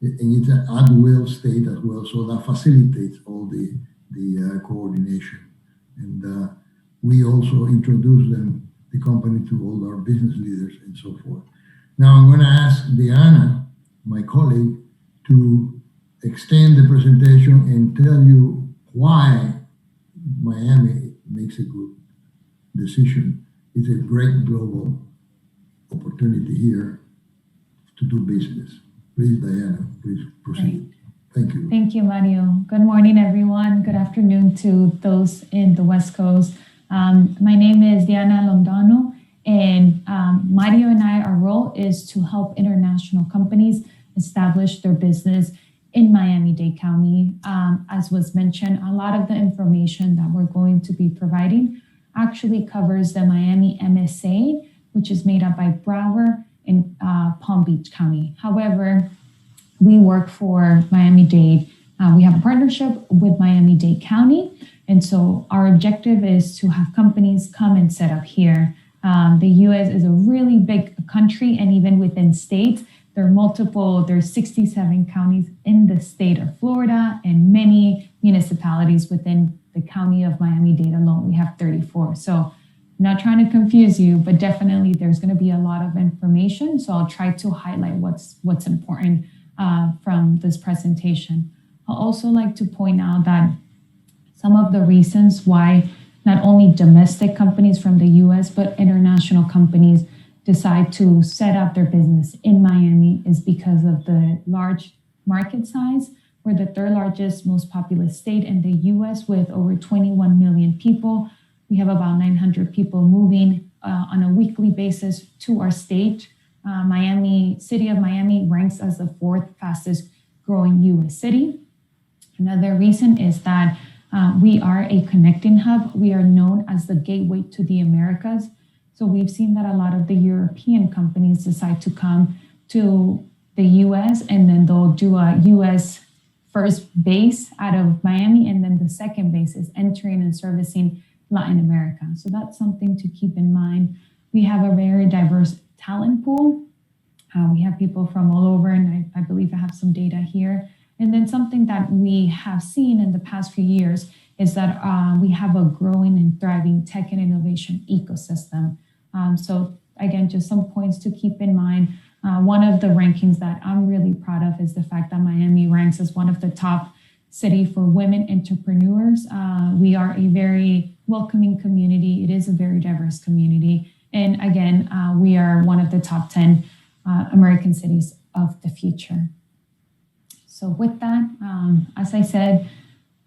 it's an at-will state as well, so that facilitates all the coordination. And we also introduce them the company to all our business leaders and so forth. Now I'm going to ask Diana, my colleague, to extend the presentation and tell you why Miami makes a good decision. It's a great global opportunity here to do business. Please, Diana, please proceed. Thank you. Thank you, Mario. Good morning, everyone. Good afternoon to those in the West Coast. My name is Diana Londono, and Mario and I, our role is to help international companies establish their business in Miami-Dade County. As was mentioned, a lot of the information that we're going to be providing actually covers the Miami MSA, which is made up by Broward and Palm Beach County. However, we work for Miami-Dade. We have a partnership with Miami-Dade County. And so our objective is to have companies come and set up here. The US is a really big country, and even within states, there's 67 counties in the state of Florida and many municipalities within the county of Miami-Dade alone. We have 34. So I'm not trying to confuse you, but definitely there's going to be a lot of information. So I'll try to highlight what's important from this presentation. I'll also like to point out that some of the reasons why not only domestic companies from the US, but international companies decide to set up their business in Miami is because of the large market size. We're the third largest, most populous state in the US with over 21 million people. We have about 900 people moving on a weekly basis to our state. City of Miami ranks as the fourth fastest growing US city. Another reason is that we are a connecting hub. We are known as the gateway to the Americas. So we've seen that a lot of the European companies decide to come to the US, and then they'll do a US first base out of Miami, and then the second base is entering and servicing Latin America. So that's something to keep in mind. We have a very diverse talent pool. We have people from all over, and I believe I have some data here. And then something that we have seen in the past few years is that we have a growing and thriving tech and innovation ecosystem. So again, just some points to keep in mind. One of the rankings that I'm really proud of is the fact that Miami ranks as one of the top city for women entrepreneurs. We are a very welcoming community. It is a very diverse community. And again, we are one of the top 10 American cities of the future. So with that, as I said,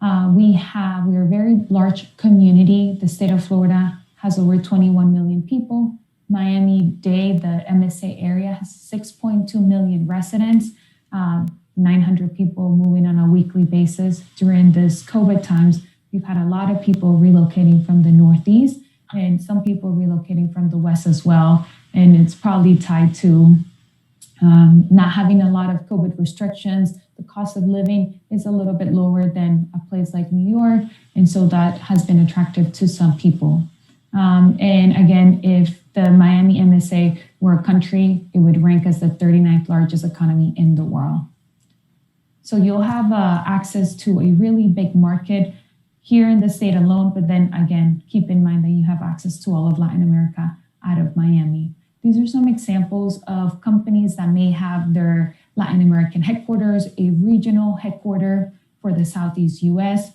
we are a very large community. The state of Florida has over 21 million people. Miami-Dade, the MSA area, has 6.2 million residents, 900 people moving on a weekly basis. During this COVID times, we've had a lot of people relocating from the Northeast and some people relocating from the West as well. And it's probably tied to not having a lot of COVID restrictions. The cost of living is a little bit lower than a place like New York. And so that has been attractive to some people. And again, if the Miami MSA were a country, it would rank as the 39th largest economy in the world. So you'll have access to a really big market here in the state alone, but then again, keep in mind that you have access to all of Latin America out of Miami. These are some examples of companies that may have their Latin American headquarters, a regional headquarter for the Southeast US.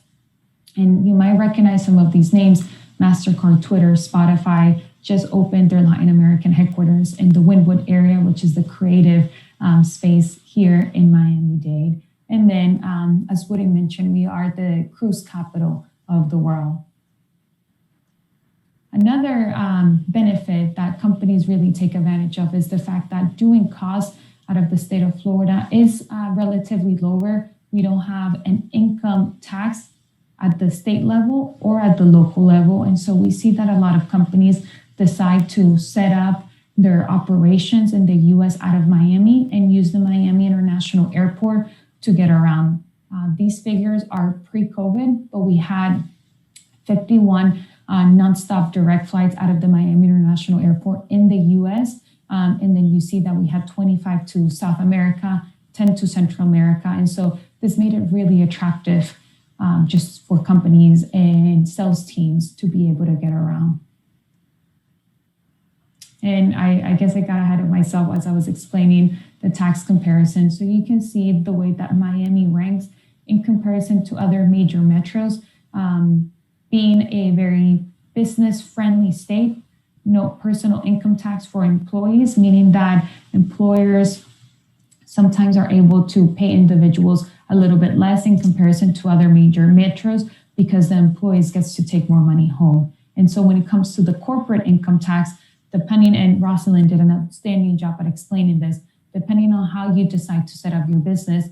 And you might recognize some of these names. MasterCard, Twitter, Spotify just opened their Latin American headquarters in the Wynwood area, which is the creative space here in Miami-Dade. And then, as Woody mentioned, we are the cruise capital of the world. Another benefit that companies really take advantage of is the fact that doing costs out of the state of Florida is relatively lower. We don't have an income tax at the state level or at the local level. And so we see that a lot of companies decide to set up their operations in the US out of Miami and use the Miami International Airport to get around. These figures are pre-COVID, but we had 51 nonstop direct flights out of the Miami International Airport in the US. And then you see that we had 25 to South America, 10 to Central America. And so this made it really attractive just for companies and sales teams to be able to get around. And I guess I got ahead of myself as I was explaining the tax comparison. So you can see the way that Miami ranks in comparison to other major metros, being a very business-friendly state, no personal income tax for employees, meaning that employers sometimes are able to pay individuals a little bit less in comparison to other major metros because the employees gets to take more money home. And so when it comes to the corporate income tax, depending, and Rosalyn did an outstanding job at explaining this, depending on how you decide to set up your business,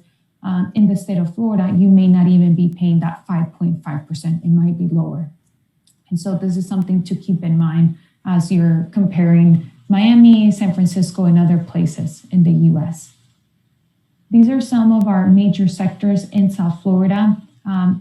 in the state of Florida, you may not even be paying that 5.5%. It might be lower. And so this is something to keep in mind as you're comparing Miami, San Francisco, and other places in the US. These are some of our major sectors in South Florida.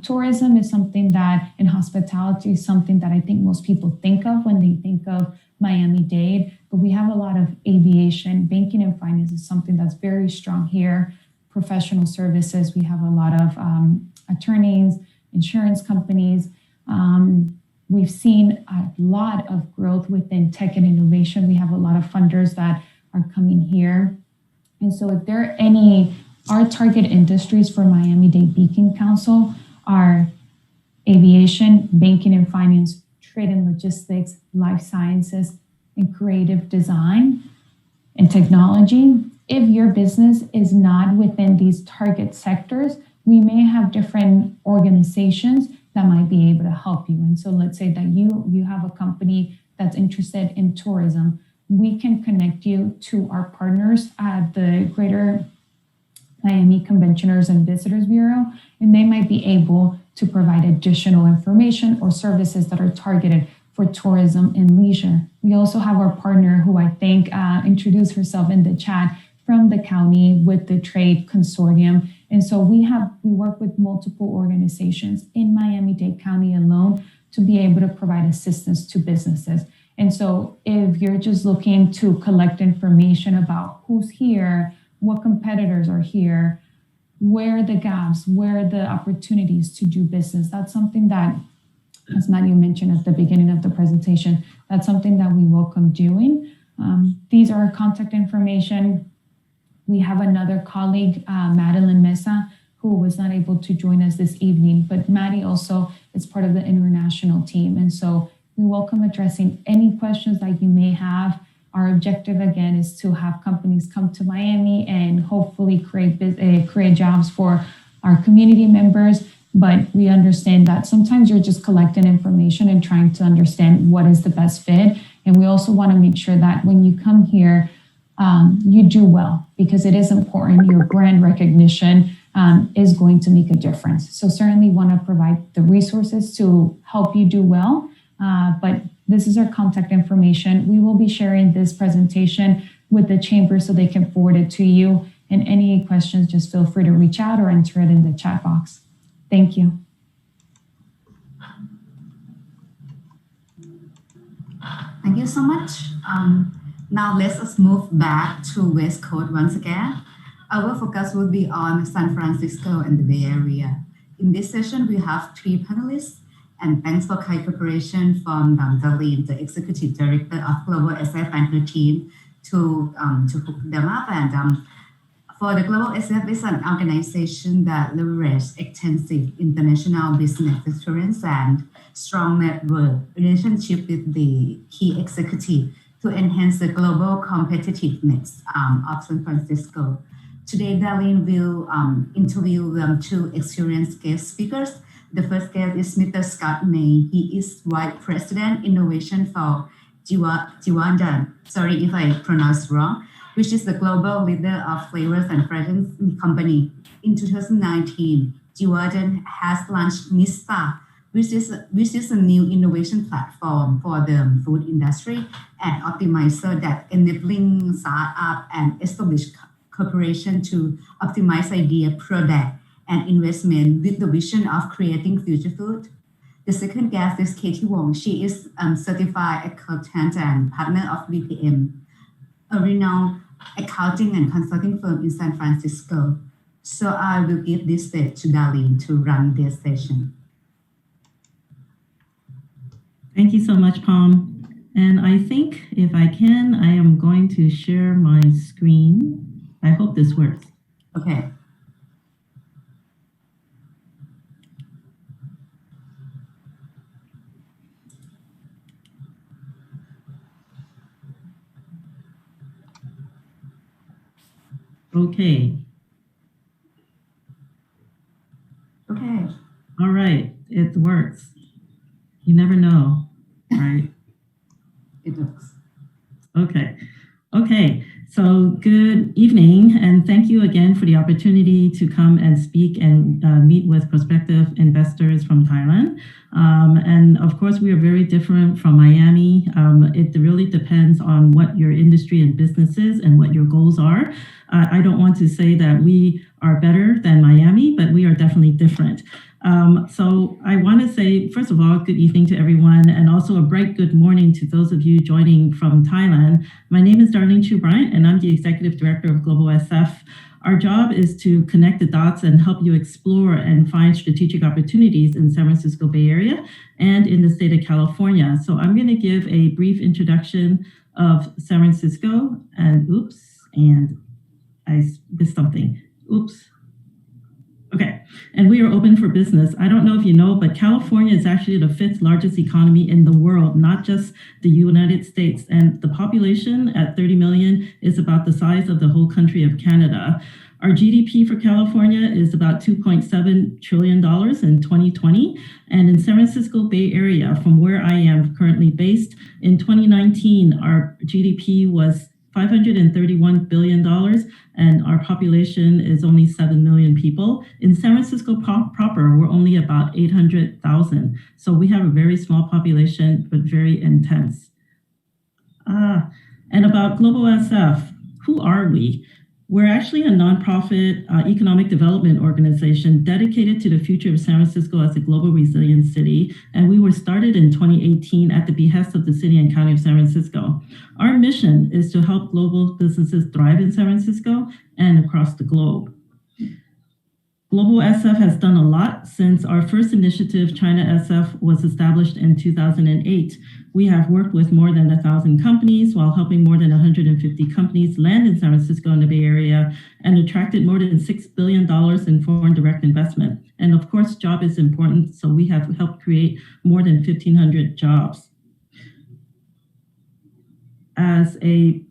Tourism is something that, and hospitality is something that I think most people think of when they think of Miami-Dade, but we have a lot of aviation, banking and finance is something that's very strong here. Professional services, we have a lot of attorneys, insurance companies. We've seen a lot of growth within tech and innovation. We have a lot of funders that are coming here. And so if there are any, our target industries for Miami-Dade Beacon Council are aviation, banking and finance, trade and logistics, life sciences, and creative design and technology. If your business is not within these target sectors, we may have different organizations that might be able to help you. And so let's say that you have a company that's interested in tourism. We can connect you to our partners at the Greater Miami Conventioners and Visitors Bureau, and they might be able to provide additional information or services that are targeted for tourism and leisure. We also have our partner who I think introduced herself in the chat from the county with the trade consortium. And so we work with multiple organizations in Miami-Dade County alone to be able to provide assistance to businesses. And so if you're just looking to collect information about who's here, what competitors are here, where are the gaps, where are the opportunities to do business, that's something that, as Mario mentioned at the beginning of the presentation, that's something that we welcome doing. These are our contact information. We have another colleague, Madeline Mesa, who was not able to join us this evening, but Maddie also is part of the international team. And so we welcome addressing any questions that you may have. Our objective, again, is to have companies come to Miami and hopefully create jobs for our community members. But we understand that sometimes you're just collecting information and trying to understand what is the best fit. And we also want to make sure that when you come here, you do well, because it is important. Your brand recognition is going to make a difference. So certainly want to provide the resources to help you do well. But this is our contact information. We will be sharing this presentation with the chamber so they can forward it to you. And any questions, just feel free to reach out or enter it in the chat box. Thank you. Thank you so much. Now let us move back to West Coast once again. Our focus will be on San Francisco and the Bay Area. In this session, we have 3 panelists, and thanks for kind cooperation from Darlene, the Executive Director of Global SF, and her team to hook them up. And for the Global SF is an organization that leverages extensive international business experience and strong network relationship with the key executive to enhance the global competitiveness of San Francisco. Today, Darlene will interview 2 experienced guest speakers. The first guest is Mr. Scott May. He is Vice President Innovation for GIVAUDAN. Sorry if I pronounced wrong, which is the global leader of flavors and fragrance company. In 2019, GIVAUDAN has launched MISTA, which is a new innovation platform for the food industry and optimizer that enabling startup and established corporation to optimize idea, product, and investment with the vision of creating future food. The second guest is Katie Wong. She is certified accountant and partner of VPM, a renowned accounting and consulting firm in San Francisco. So I will give this stage to Darlene to run this session. Thank you so much, Palm. And I think if I can, I am going to share my screen. I hope this works. Okay. Okay. Okay. All right. It works. You never know, right? It looks. Okay. Okay. So good evening, and thank you again for the opportunity to come and speak and meet with prospective investors from Thailand. And of course, we are very different from Miami. It really depends on what your industry and business is and what your goals are. I don't want to say that we are better than Miami, but we are definitely different. So I want to say, first of all, good evening to everyone, and also a bright good morning to those of you joining from Thailand. My name is Darlene Bryant, and I'm the Executive Director of Global SF. Our job is to connect the dots and help you explore and find strategic opportunities in San Francisco Bay Area and in the state of California. So I'm going to give a brief introduction of San Francisco, and I missed something. Okay, and we are open for business. I don't know if you know, but California is actually the 5th largest economy in the world, not just the United States. And the population at 30 million is about the size of the whole country of Canada. Our GDP for California is about $2.7 trillion in 2020. And in San Francisco Bay Area, from where I am currently based, in 2019, our GDP was $531 billion, and our population is only 7 million people. In San Francisco proper, we're only about 800,000. So we have a very small population, but very intense. And about Global SF, who are we? We're actually a nonprofit economic development organization dedicated to the future of San Francisco as a global resilient city. And we were started in 2018 at the behest of the city and county of San Francisco. Our mission is to help global businesses thrive in San Francisco and across the globe. Global SF has done a lot since our first initiative, China SF, was established in 2008. We have worked with more than 1,000 companies while helping more than 150 companies land in San Francisco and the Bay Area and attracted more than $6 billion in foreign direct investment. And of course, job is important, so we have helped create more than 1,500 jobs. As a,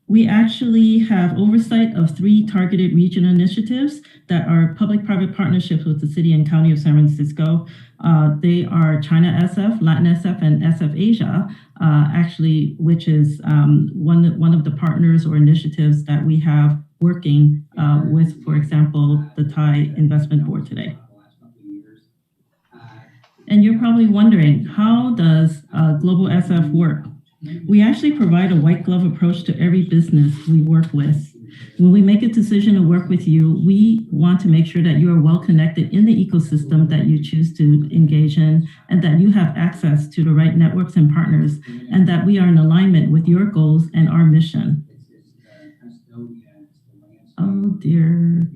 we actually have oversight of 3 targeted regional initiatives that are public-private partnerships with the city and county of San Francisco. They are China SF, Latin SF, and SF Asia, actually, which is one of the partners or initiatives that we have working with, for example, the Thai Investment Board today. And you're probably wondering, how does Global SF work? We actually provide a white glove approach to every business we work with. When we make a decision to work with you, we want to make sure that you are well connected in the ecosystem that you choose to engage in, and that you have access to the right networks and partners, and that we are in alignment with your goals and our mission. Oh dear.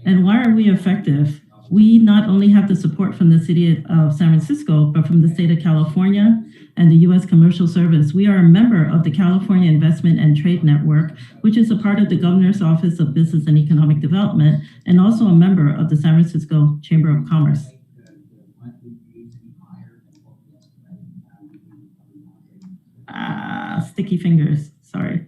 And why are we effective? We not only have the support from the city of San Francisco, but from the state of California and the U.S. Commercial Service. We are a member of the California Investment and Trade Network, which is a part of the Governor's Office of Business and Economic Development, and also a member of the San Francisco Chamber of Commerce. Sticky fingers, sorry.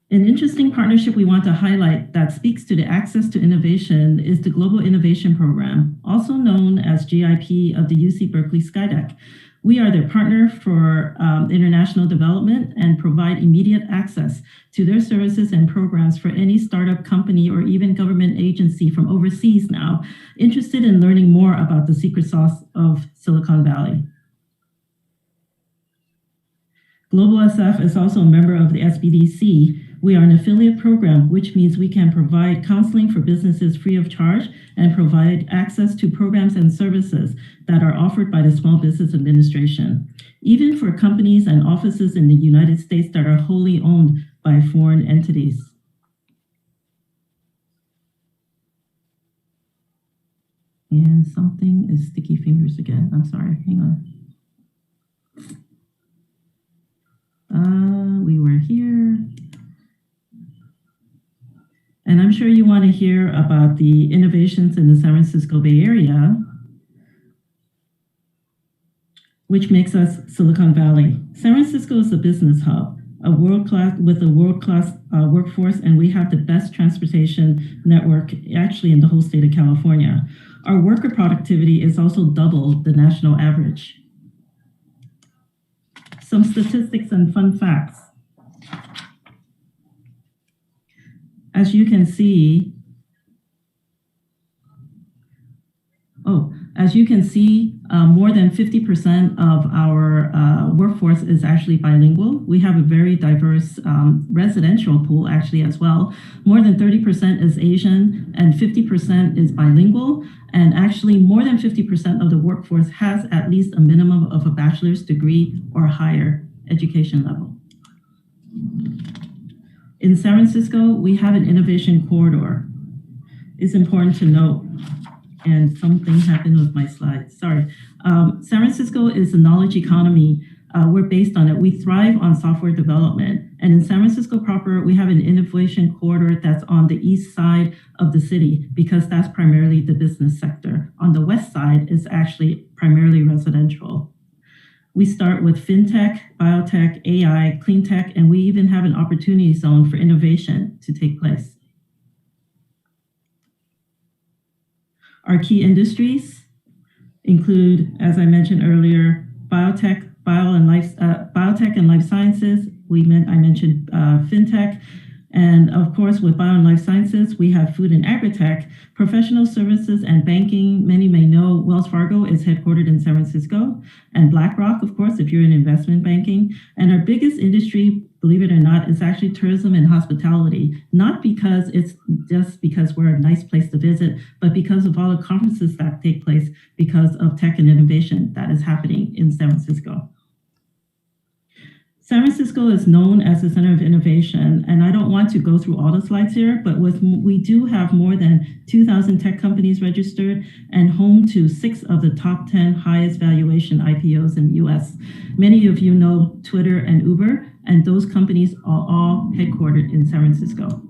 An interesting partnership we want to highlight that speaks to the access to innovation is the Global Innovation Program, also known as GIP of the UC Berkeley Skydeck. We are their partner for international development and provide immediate access to their services and programs for any startup company or even government agency from overseas now interested in learning more about the secret sauce of Silicon Valley. Global SF is also a member of the SBDC. We are an affiliate program, which means we can provide counseling for businesses free of charge and provide access to programs and services that are offered by the Small Business Administration, even for companies and offices in the United States that are wholly owned by foreign entities. And something is sticky fingers again. I'm sorry, hang on. We were here. And I'm sure you want to hear about the innovations in the San Francisco Bay Area, which makes us Silicon Valley. San Francisco is a business hub, a world-class workforce, and we have the best transportation network actually in the whole state of California. Our worker productivity is also double the national average. Some statistics and fun facts. As you can see, more than 50% of our workforce is actually bilingual. We have a very diverse residential pool actually as well. More than 30% is Asian and 50% is bilingual. And actually more than 50% of the workforce has at least a minimum of a bachelor's degree or higher education level. In San Francisco, we have an innovation corridor. It's important to note, and something happened with my slides, sorry. San Francisco is a knowledge economy. We're based on it. We thrive on software development. And in San Francisco proper, we have an innovation corridor that's on the east side of the city because that's primarily the business sector. On the west side is actually primarily residential. We start with fintech, biotech, AI, clean tech, and we even have an opportunity zone for innovation to take place. Our key industries include, as I mentioned earlier, biotech and life sciences. I mentioned fintech. And of course, with bio and life sciences, we have food and agri-tech, professional services and banking. Many may know Wells Fargo is headquartered in San Francisco, and BlackRock, of course, if you're in investment banking. And our biggest industry, believe it or not, is actually tourism and hospitality, not because it's just because we're a nice place to visit, but because of all the conferences that take place because of tech and innovation that is happening in San Francisco. San Francisco is known as the center of innovation, and I don't want to go through all the slides here, but we do have more than 2,000 tech companies registered and home to 6 of the top 10 highest valuation IPOs in the US. Many of you know Twitter and Uber, and those companies are all headquartered in San Francisco.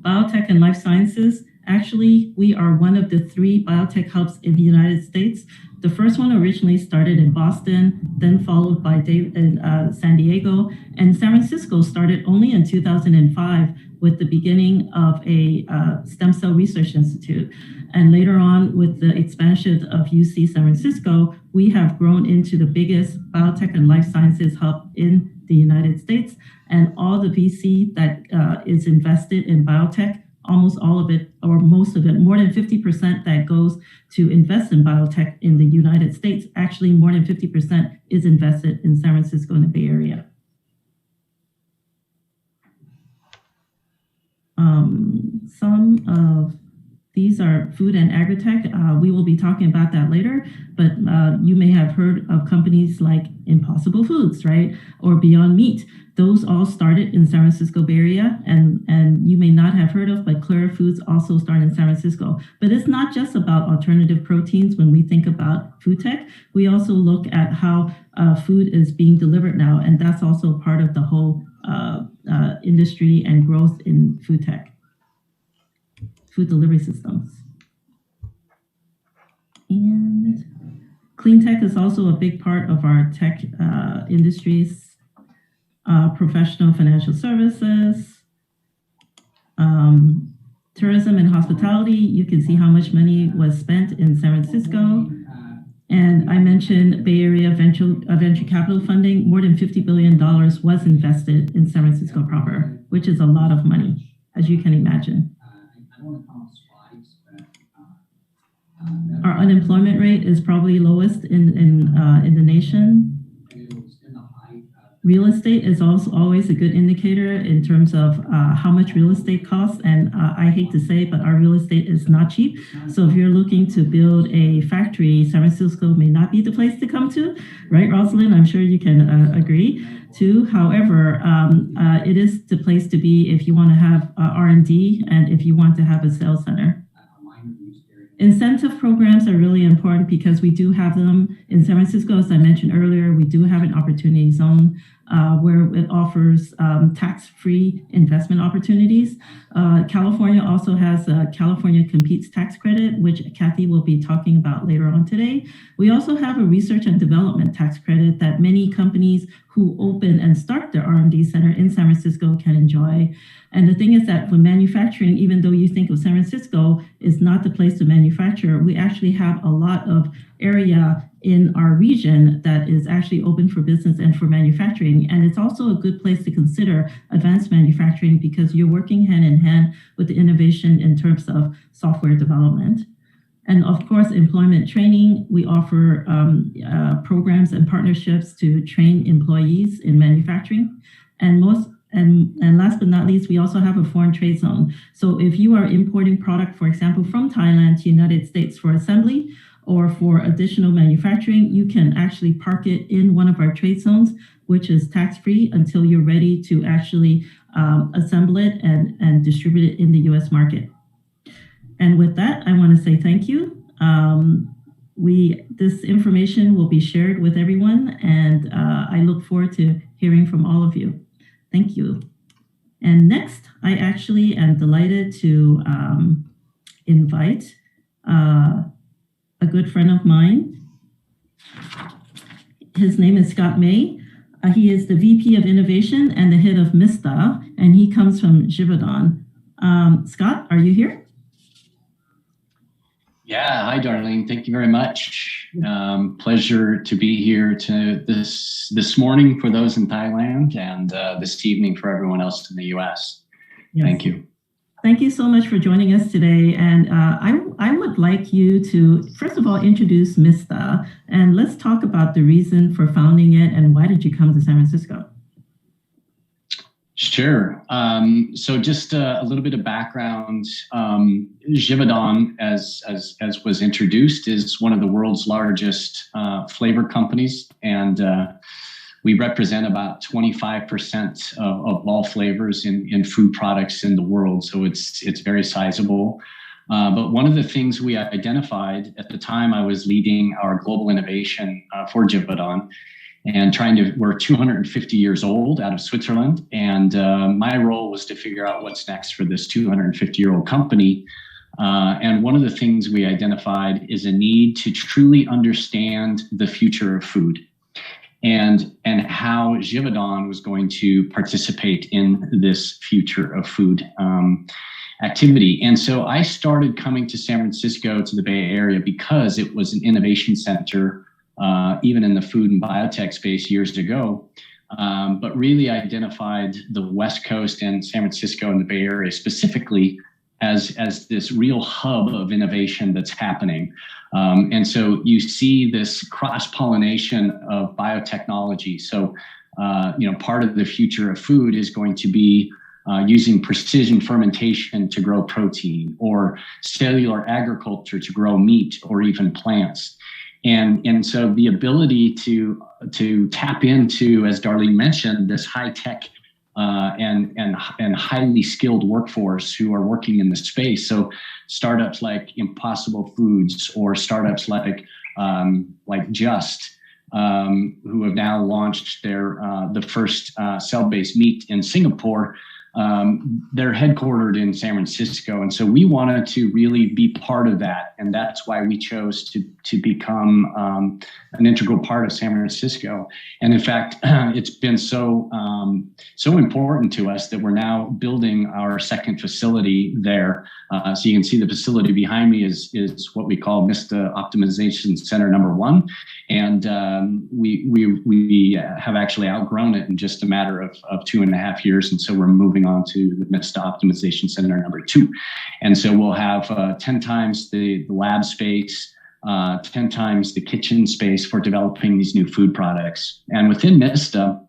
Biotech and life sciences, actually, we are one of the 3 biotech hubs in the United States. The first one originally started in Boston, then followed by San Diego, and San Francisco started only in 2005 with the beginning of a stem cell research institute. And later on, with the expansion of UC San Francisco, we have grown into the biggest biotech and life sciences hub in the United States. And all the VC that is invested in biotech, almost all of it, or most of it, more than 50% that goes to invest in biotech in the United States, actually more than 50% is invested in San Francisco and the Bay Area. Some of these are food and agri-tech. We will be talking about that later, but you may have heard of companies like Impossible Foods, right? Or Beyond Meat. Those all started in San Francisco Bay Area, and you may not have heard of, but Clara Foods also started in San Francisco. But it's not just about alternative proteins when we think about food tech. We also look at how food is being delivered now, and that's also part of the whole industry and growth in food tech, food delivery systems. And clean tech is also a big part of our tech industries. Professional financial services, tourism and hospitality. You can see how much money was spent in San Francisco. And I mentioned Bay Area venture capital funding. More than $50 billion was invested in San Francisco proper, which is a lot of money, as you can imagine. Our unemployment rate is probably lowest in the nation. Real estate is also always a good indicator in terms of how much real estate costs. And I hate to say, but our real estate is not cheap. So if you're looking to build a factory, San Francisco may not be the place to come to, right, Rosalyn? I'm sure you can agree too. However, it is the place to be if you want to have R&D and if you want to have a sales center. Incentive programs are really important because we do have them in San Francisco. As I mentioned earlier, we do have an opportunity zone where it offers tax-free investment opportunities. California also has a California Competes tax credit, which Kathy will be talking about later on today. We also have a research and development tax credit that many companies who open and start their R&D center in San Francisco can enjoy. And the thing is that for manufacturing, even though you think of San Francisco is not the place to manufacture, we actually have a lot of area in our region that is actually open for business and for manufacturing. And it's also a good place to consider advanced manufacturing because you're working hand in hand with the innovation in terms of software development. And of course, employment training, we offer programs and partnerships to train employees in manufacturing. And last but not least, we also have a foreign trade zone. So if you are importing product, for example, from Thailand to United States for assembly or for additional manufacturing, you can actually park it in one of our trade zones, which is tax-free until you're ready to actually assemble it and distribute it in the US market. And with that, I want to say thank you. This information will be shared with everyone, and I look forward to hearing from all of you. Thank you. And next, I actually am delighted to invite a good friend of mine. His name is Scott May. He is the VP of Innovation and the head of MISTA, and he comes from GIVAUDAN. Scott, are you here? Yeah, hi, Darlene. Thank you very much. Pleasure to be here this morning for those in Thailand and this evening for everyone else in the US. Yes. Thank you. Thank you so much for joining us today. And I would like you to, first of all, introduce MISTA, and let's talk about the reason for founding it and why did you come to San Francisco? Sure. So just a little bit of background. GIVAUDAN, as was introduced, is one of the world's largest flavor companies, and we represent about 25% of all flavors in food products in the world. So it's very sizable. But one of the things we identified at the time I was leading our global innovation for GIVAUDAN, and we're 250 years old out of Switzerland. And my role was to figure out what's next for this 250-year-old company. And one of the things we identified is a need to truly understand the future of food and how GIVAUDAN was going to participate in this future of food activity. And so I started coming to San Francisco, to the Bay Area, because it was an innovation center even in the food and biotech space years ago, but really identified the West Coast and San Francisco and the Bay Area specifically as this real hub of innovation that's happening. And so you see this cross-pollination of biotechnology. So, part of the future of food is going to be using precision fermentation to grow protein, or cellular agriculture to grow meat or even plants. And so the ability to tap into, as Darlene mentioned, this high tech and highly skilled workforce who are working in this space. So startups like Impossible Foods, or startups like Just, who have now launched the first cell-based meat in Singapore. They're headquartered in San Francisco. And so we wanted to really be part of that. And that's why we chose to become an integral part of San Francisco. And in fact, it's been so important to us that we're now building our second facility there. So you can see the facility behind me is what we call MISTA Optimization Center number 1. And we have actually outgrown it in just a matter of 2.5 years. And so we're moving on to the MISTA Optimization Center number 2. And so we'll have 10 times the lab space, 10 times the kitchen space for developing these new food products. And within MISTA,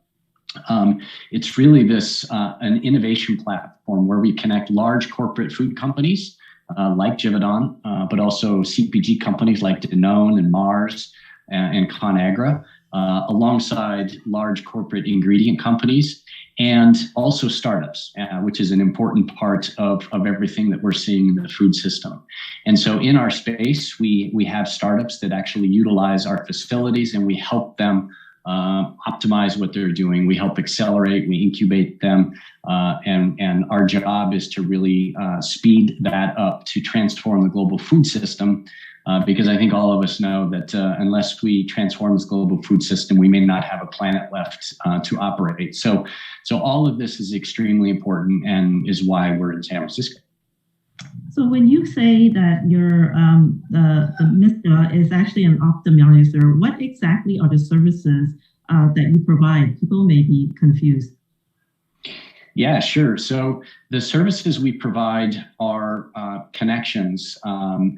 it's really an innovation platform where we connect large corporate food companies like GIVAUDAN, but also CPG companies like Danone and Mars and ConAgra, alongside large corporate ingredient companies. and also startups, which is an important part of everything that we're seeing in the food system. And so in our space, we have startups that actually utilize our facilities, and we help them optimize what they're doing. We help accelerate, we incubate them, and our job is to really speed that up to transform the global food system. Because I think all of us know that unless we transform this global food system, we may not have a planet left to operate. So all of this is extremely important and is why we're in San Francisco. So when you say that your the MISTA is actually an optimizer, what exactly are the services that you provide? People may be confused. Yeah, sure. So the services we provide are connections.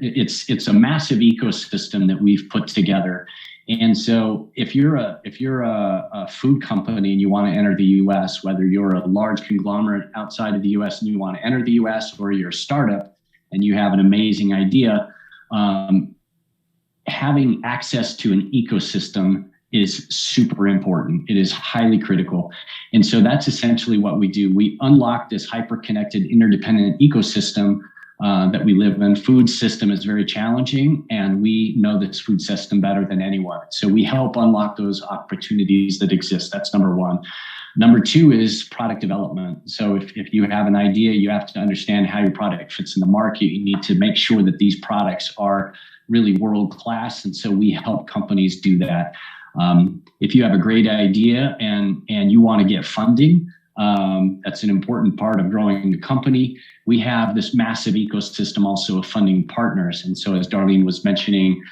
It's a massive ecosystem that we've put together. And so if you're a food company and you want to enter the US, whether you're a large conglomerate outside of the US and you want to enter the US, or you're a startup and you have an amazing idea, having access to an ecosystem is super important. It is highly critical. And so that's essentially what we do. We unlock this hyper-connected, interdependent ecosystem that we live in. Food system is very challenging, and we know this food system better than anyone. So we help unlock those opportunities that exist. That's number one. Number two is product development. So if you have an idea, you have to understand how your product fits in the market. You need to make sure that these products are really world-class. And so we help companies do that. If you have a great idea and you want to get funding, that's an important part of growing the company. We have this massive ecosystem also of funding partners. And so as Darlene was mentioning,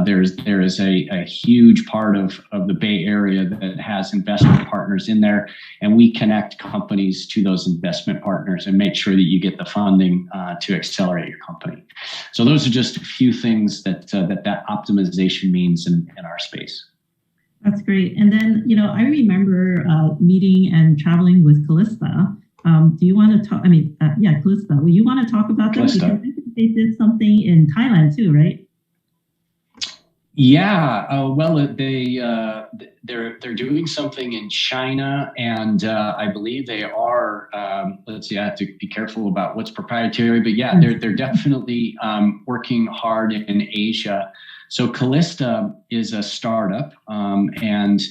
there is a huge part of the Bay Area that has investment partners in there. And we connect companies to those investment partners and make sure that you get the funding to accelerate your company. So those are just a few things that optimization means in our space. That's great. And then, I remember meeting and traveling with Callista. Do you want to talk? Callista. Will you want to talk about them? Because I think they did something in Thailand too, right? Yeah. Well, they're doing something in China, and I believe they are. Let's see. I have to be careful about what's proprietary, but yeah, they're definitely working hard in Asia. So Callista is a startup, and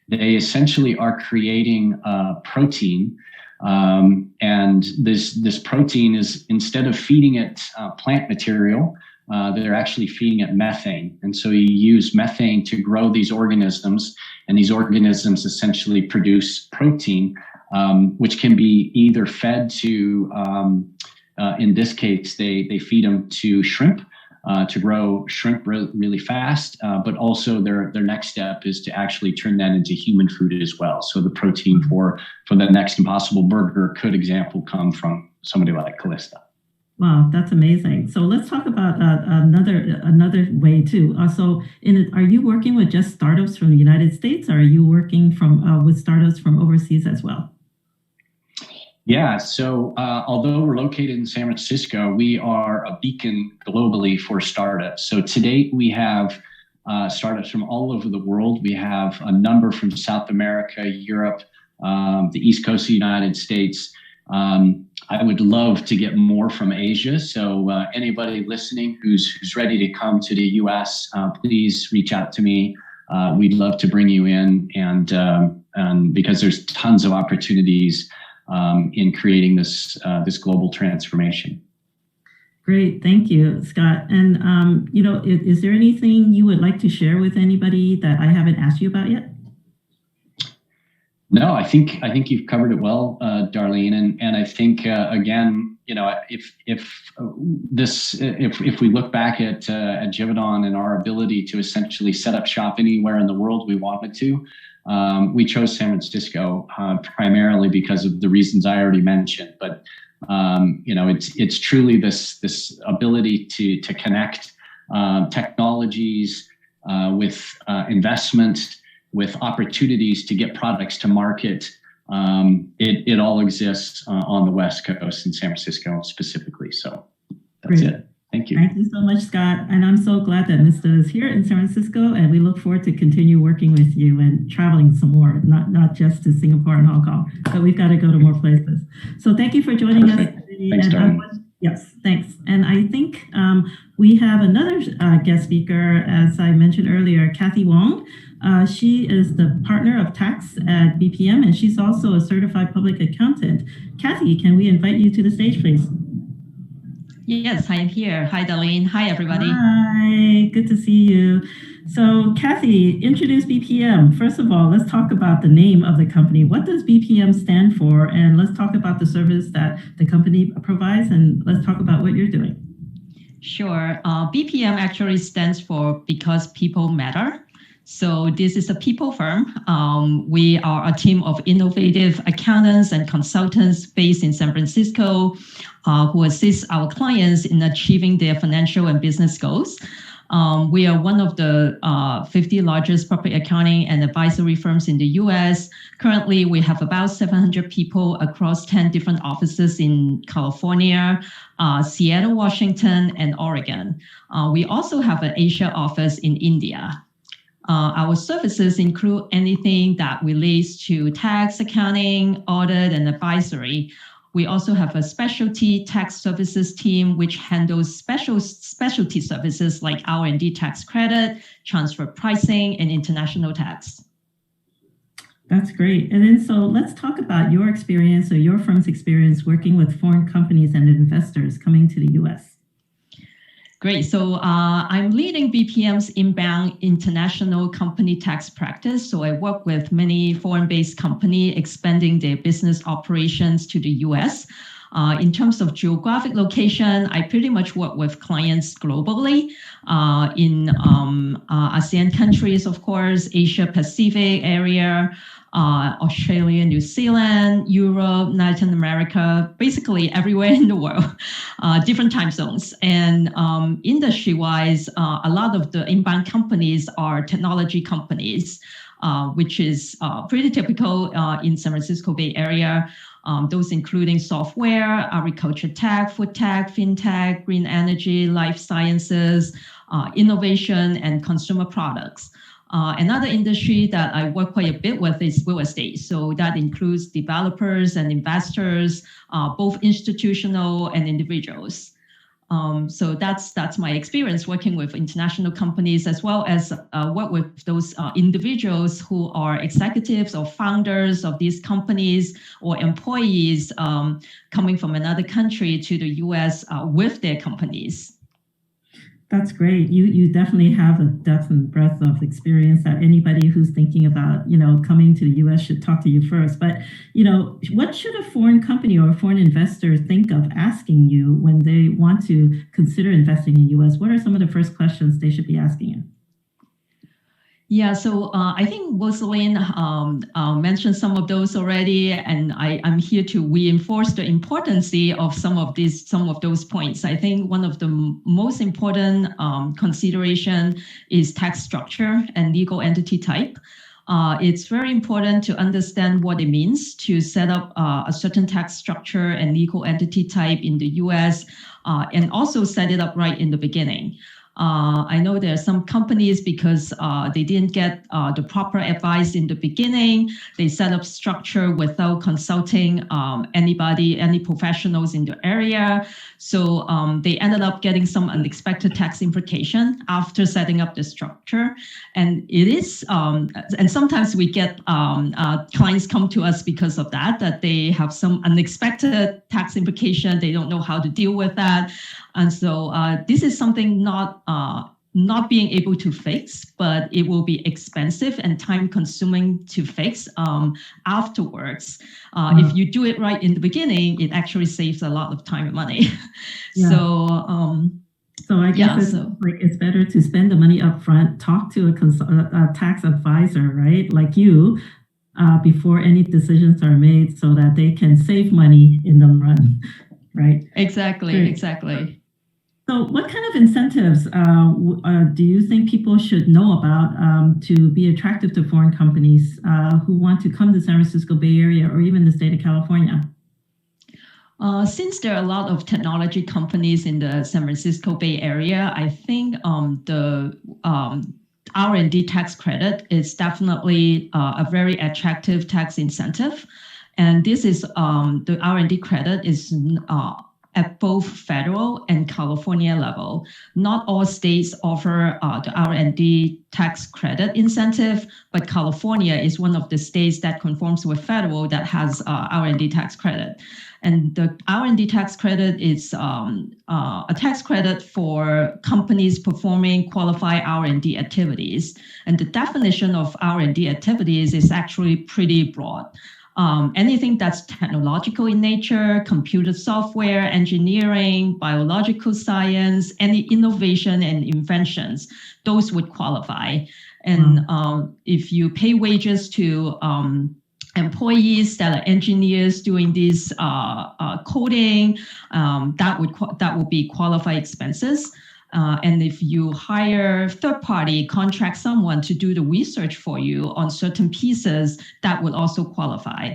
they essentially are creating a protein. And this protein is, instead of feeding it plant material, they're actually feeding it methane. And so you use methane to grow these organisms, and these organisms essentially produce protein, which can be either fed to, in this case, they feed them to shrimp, to grow shrimp really fast, but also their next step is to actually turn that into human food as well. So the protein for the next Impossible Burger could, example, come from somebody like Callista. Wow, that's amazing. So let's talk about another way too. Are you working with just startups from the United States, or are you working with startups from overseas as well? Yeah, so although we're located in San Francisco, we are a beacon globally for startups. So to date, we have startups from all over the world. We have a number from South America, Europe, the East Coast of the United States. I would love to get more from Asia. So anybody listening who's ready to come to the US, please reach out to me. We'd love to bring you in, and because there's tons of opportunities in creating this global transformation. Great, thank you, Scott. And is there anything you would like to share with anybody that I haven't asked you about yet? No, I think you've covered it well, Darlene. And I think again, if we look back at GIVAUDAN and our ability to essentially set up shop anywhere in the world we wanted to, we chose San Francisco primarily because of the reasons I already mentioned. But it's truly this ability to connect technologies with investment, with opportunities to get products to market. It all exists on the West Coast in San Francisco specifically. So that's it. Thank you. Thank you so much, Scott. And I'm so glad that MISTA is here in San Francisco, and we look forward to continue working with you and traveling some more, not just to Singapore and Hong Kong, but we've got to go to more places. So thank you for joining us today. Thanks, Darlene. Yes, thanks. And I think we have another guest speaker, as I mentioned earlier, Kathy Wong. She is the partner of tax at BPM, and she's also a certified public accountant. Kathy, can we invite you to the stage, please? Yes, I am here. Hi, Darlene. Hi, everybody. Hi, good to see you. So, Kathy, introduce BPM. First of all, let's talk about the name of the company. What does BPM stand for? And let's talk about the service that the company provides, and let's talk about what you're doing. Sure. BPM actually stands for Because People Matter. So this is a people firm. We are a team of innovative accountants and consultants based in San Francisco who assist our clients in achieving their financial and business goals. We are one of the 50 largest public accounting and advisory firms in the US. Currently, we have about 700 people across 10 different offices in California, Seattle, Washington, and Oregon. We also have an Asia office in India. Our services include anything that relates to tax, accounting, audit, and advisory. We also have a specialty tax services team, which handles specialty services like R&D tax credit, transfer pricing, and international tax. That's great. And then so let's talk about your experience or your firm's experience working with foreign companies and investors coming to the US. Great. So I'm leading BPM's inbound international company tax practice. So I work with many foreign-based companies expanding their business operations to the US. In terms of geographic location, I pretty much work with clients globally in ASEAN countries, of course, Asia Pacific area, Australia, New Zealand, Europe, Latin America, basically everywhere in the world, different time zones. And industry-wise, a lot of the inbound companies are technology companies, which is pretty typical in San Francisco Bay Area. Those including software, agriculture tech, food tech, fintech, green energy, life sciences, innovation, and consumer products. Another industry that I work quite a bit with is real estate. So that includes developers and investors, both institutional and individuals. So that's my experience working with international companies, as well as work with those individuals who are executives or founders of these companies or employees coming from another country to the US with their companies. That's great. You definitely have a depth and breadth of experience that anybody who's thinking about, coming to the US should talk to you first. But, what should a foreign company or a foreign investor think of asking you when they want to consider investing in the US? What are some of the first questions they should be asking you? Yeah, so I think Rosalyn mentioned some of those already, and I'm here to reinforce the importance of some of those points. I think one of the most important consideration is tax structure and legal entity type. It's very important to understand what it means to set up a certain tax structure and legal entity type in the US, and also set it up right in the beginning. I know there are some companies, because they didn't get the proper advice in the beginning, they set up structure without consulting any professionals in the area. So they ended up getting some unexpected tax implication after setting up the structure. And it is, and sometimes we get clients come to us because of that they have some unexpected tax implication. They don't know how to deal with that. And so this is something not being able to fix, but it will be expensive and time consuming to fix afterwards. If you do it right in the beginning, it actually saves a lot of time and money. Yeah. So I guess it's better to spend the money up front, talk to a tax advisor, right? Like you, before any decisions are made, so that they can save money in the run, right? Exactly, Great. Exactly. So what kind of incentives do you think people should know about to be attractive to foreign companies who want to come to San Francisco Bay Area or even the state of California? Since there are a lot of technology companies in the San Francisco Bay Area, I think the R&D tax credit is definitely a very attractive tax incentive. And this is the R&D credit is at both federal and California level. Not all states offer the R&D tax credit incentive, but California is one of the states that conforms with federal that has R&D tax credit. And the R&D tax credit is a tax credit for companies performing qualified R&D activities. And the definition of R&D activities is actually pretty broad. Anything that's technological in nature, computer software, engineering, biological science, any innovation and inventions, those would qualify. And if you pay wages to employees that are engineers doing this coding, that would be qualified expenses. And if you hire third-party, contract someone to do the research for you on certain pieces, that would also qualify.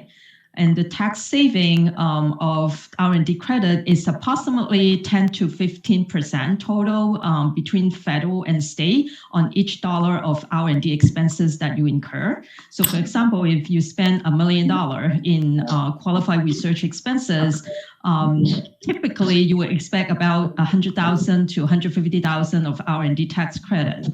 And the tax saving of R&D credit is approximately 10 to 15% total between federal and state on each dollar of R&D expenses that you incur. So for example, if you spend $1 million in qualified research expenses, typically you would expect about 100,000 to 150,000 of R&D tax credit.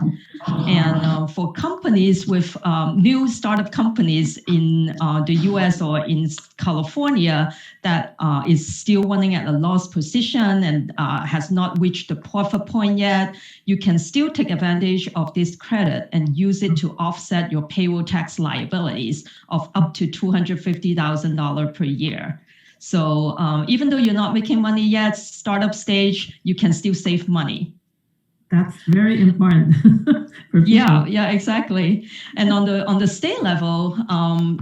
And for companies with new startup companies in the US or in California that is still running at a loss position and has not reached the profit point yet, you can still take advantage of this credit and use it to offset your payroll tax liabilities of up to $250,000 per year. So even though you're not making money yet, startup stage, you can still save money. That's very important. Yeah, exactly. And on the state level,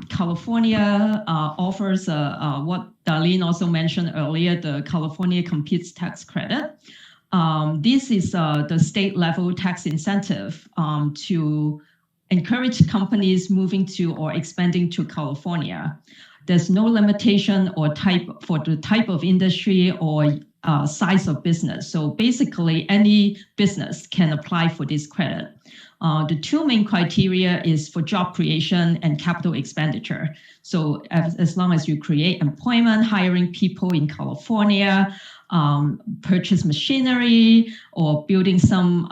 California offers what Darlene also mentioned earlier, the California Competes Tax Credit. This is the state level tax incentive to encourage companies moving to or expanding to California. There's no limitation or type for the type of industry or size of business. So basically, any business can apply for this credit. The two main criteria is for job creation and capital expenditure. So as long as you create employment, hiring people in California, purchase machinery or building some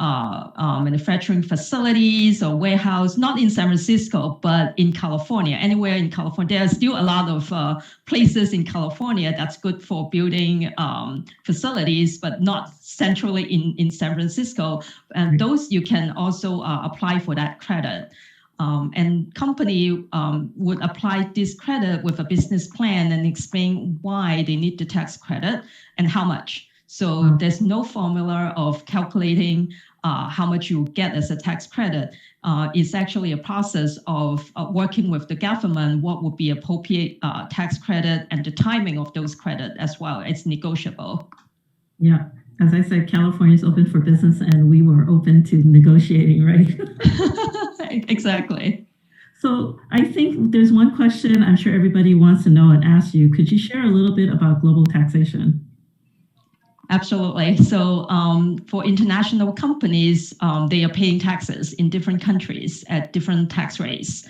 manufacturing facilities or warehouse, not in San Francisco, but in California, anywhere in California. There are still a lot of places in California that's good for building facilities, but not centrally in San Francisco. And those you can also apply for that credit. And company would apply this credit with a business plan and explain why they need the tax credit and how much. So there's no formula of calculating how much you get as a tax credit. It's actually a process of working with the government, what would be appropriate tax credit and the timing of those credits as well. It's negotiable. Yeah. As I said, California is open for business and we were open to negotiating, right? Exactly. So I think there's one question I'm sure everybody wants to know and ask you. Could you share a little bit about global taxation? Absolutely. So for international companies, they are paying taxes in different countries at different tax rates.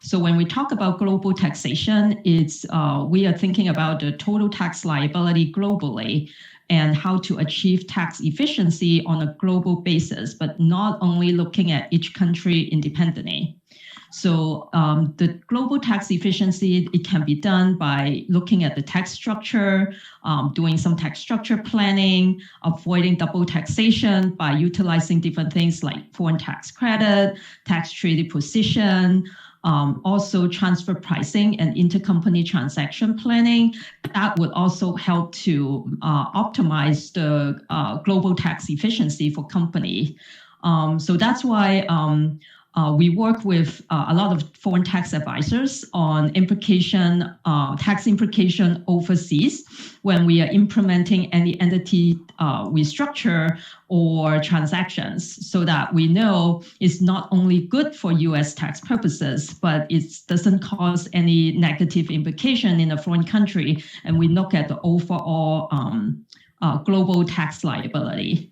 So when we talk about global taxation, it's we are thinking about the total tax liability globally and how to achieve tax efficiency on a global basis, but not only looking at each country independently. So the global tax efficiency, it can be done by looking at the tax structure, doing some tax structure planning, avoiding double taxation by utilizing different things like foreign tax credit, tax treaty position, also transfer pricing and intercompany transaction planning. That would also help to optimize the global tax efficiency for company. So that's why we work with a lot of foreign tax advisors on tax implication overseas when we are implementing any entity restructure or transactions, so that we know it's not only good for US tax purposes, but it doesn't cause any negative implication in a foreign country. And we look at the overall global tax liability.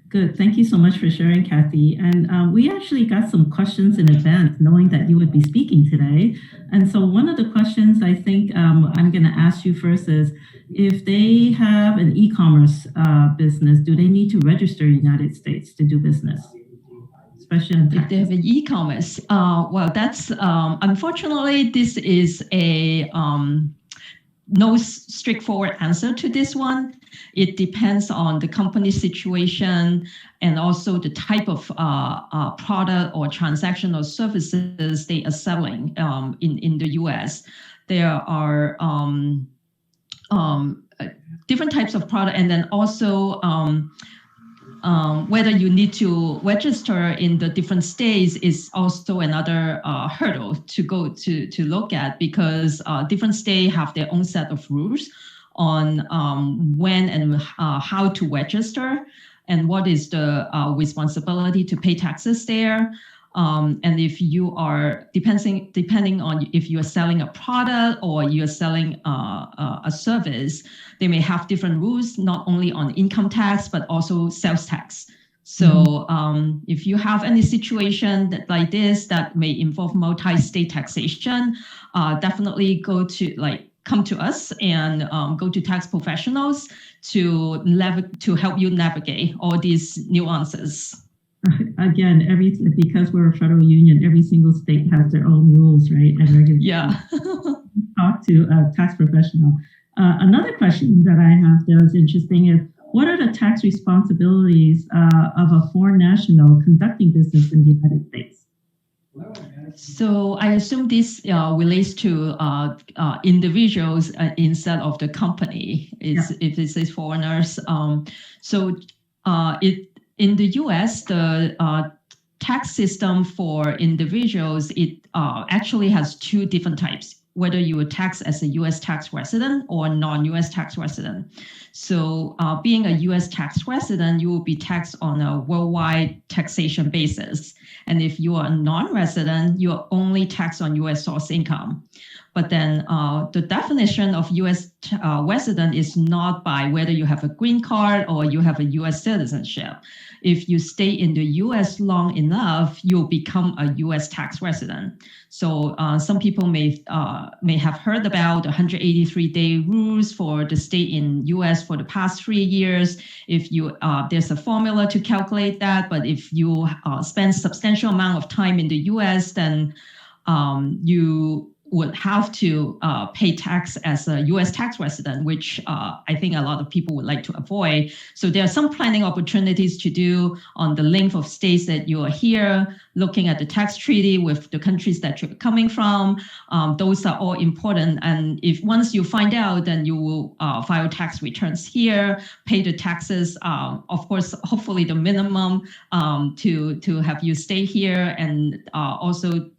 Good. Thank you so much for sharing, Kathy. And we actually got some questions in advance, knowing that you would be speaking today. And so one of the questions I think I'm going to ask you first is, if they have an e-commerce business, do they need to register in the United States to do business? Especially on tax. If they have an e-commerce, well, that's unfortunately, this is a no straightforward answer to this one. It depends on the company situation and also the type of product or transaction or services they are selling in the US. There are different types of product, and then also whether you need to register in the different states is also another hurdle to go to look at, because different states have their own set of rules on when and how to register and what is the responsibility to pay taxes there. And if you are depending on if you are selling a product or you're selling a service, they may have different rules, not only on income tax, but also sales tax. So if you have any situation like this that may involve multi-state taxation, definitely come to us and go to tax professionals to help you navigate all these nuances. Again, because we're a federal union, every single state has their own rules, right? And regulations. Yeah. Talk to a tax professional. Another question that I have that was interesting is, what are the tax responsibilities of a foreign national conducting business in the United States? So I assume this relates to individuals instead of the company, if it says foreigners. In the US, the tax system for individuals, it actually has two different types, whether you are taxed as a US tax resident or non-US tax resident. So being a US tax resident, you will be taxed on a worldwide taxation basis. And if you are a non-resident, you're only taxed on US source income. But then the definition of US resident is not by whether you have a green card or you have a US citizenship. If you stay in the US long enough, you'll become a US tax resident. So some people may have heard about the 183-day rules for the state in US for the past 3 years. If you there's a formula to calculate that, but if you spend substantial amount of time in the US, then you would have to pay tax as a U.S. tax resident, which I think a lot of people would like to avoid. So there are some planning opportunities to do on the length of stays that you are here, looking at the tax treaty with the countries that you're coming from. Those are all important. And if once you find out, then you will file tax returns here, pay the taxes, of course, hopefully the minimum to have you stay here, and also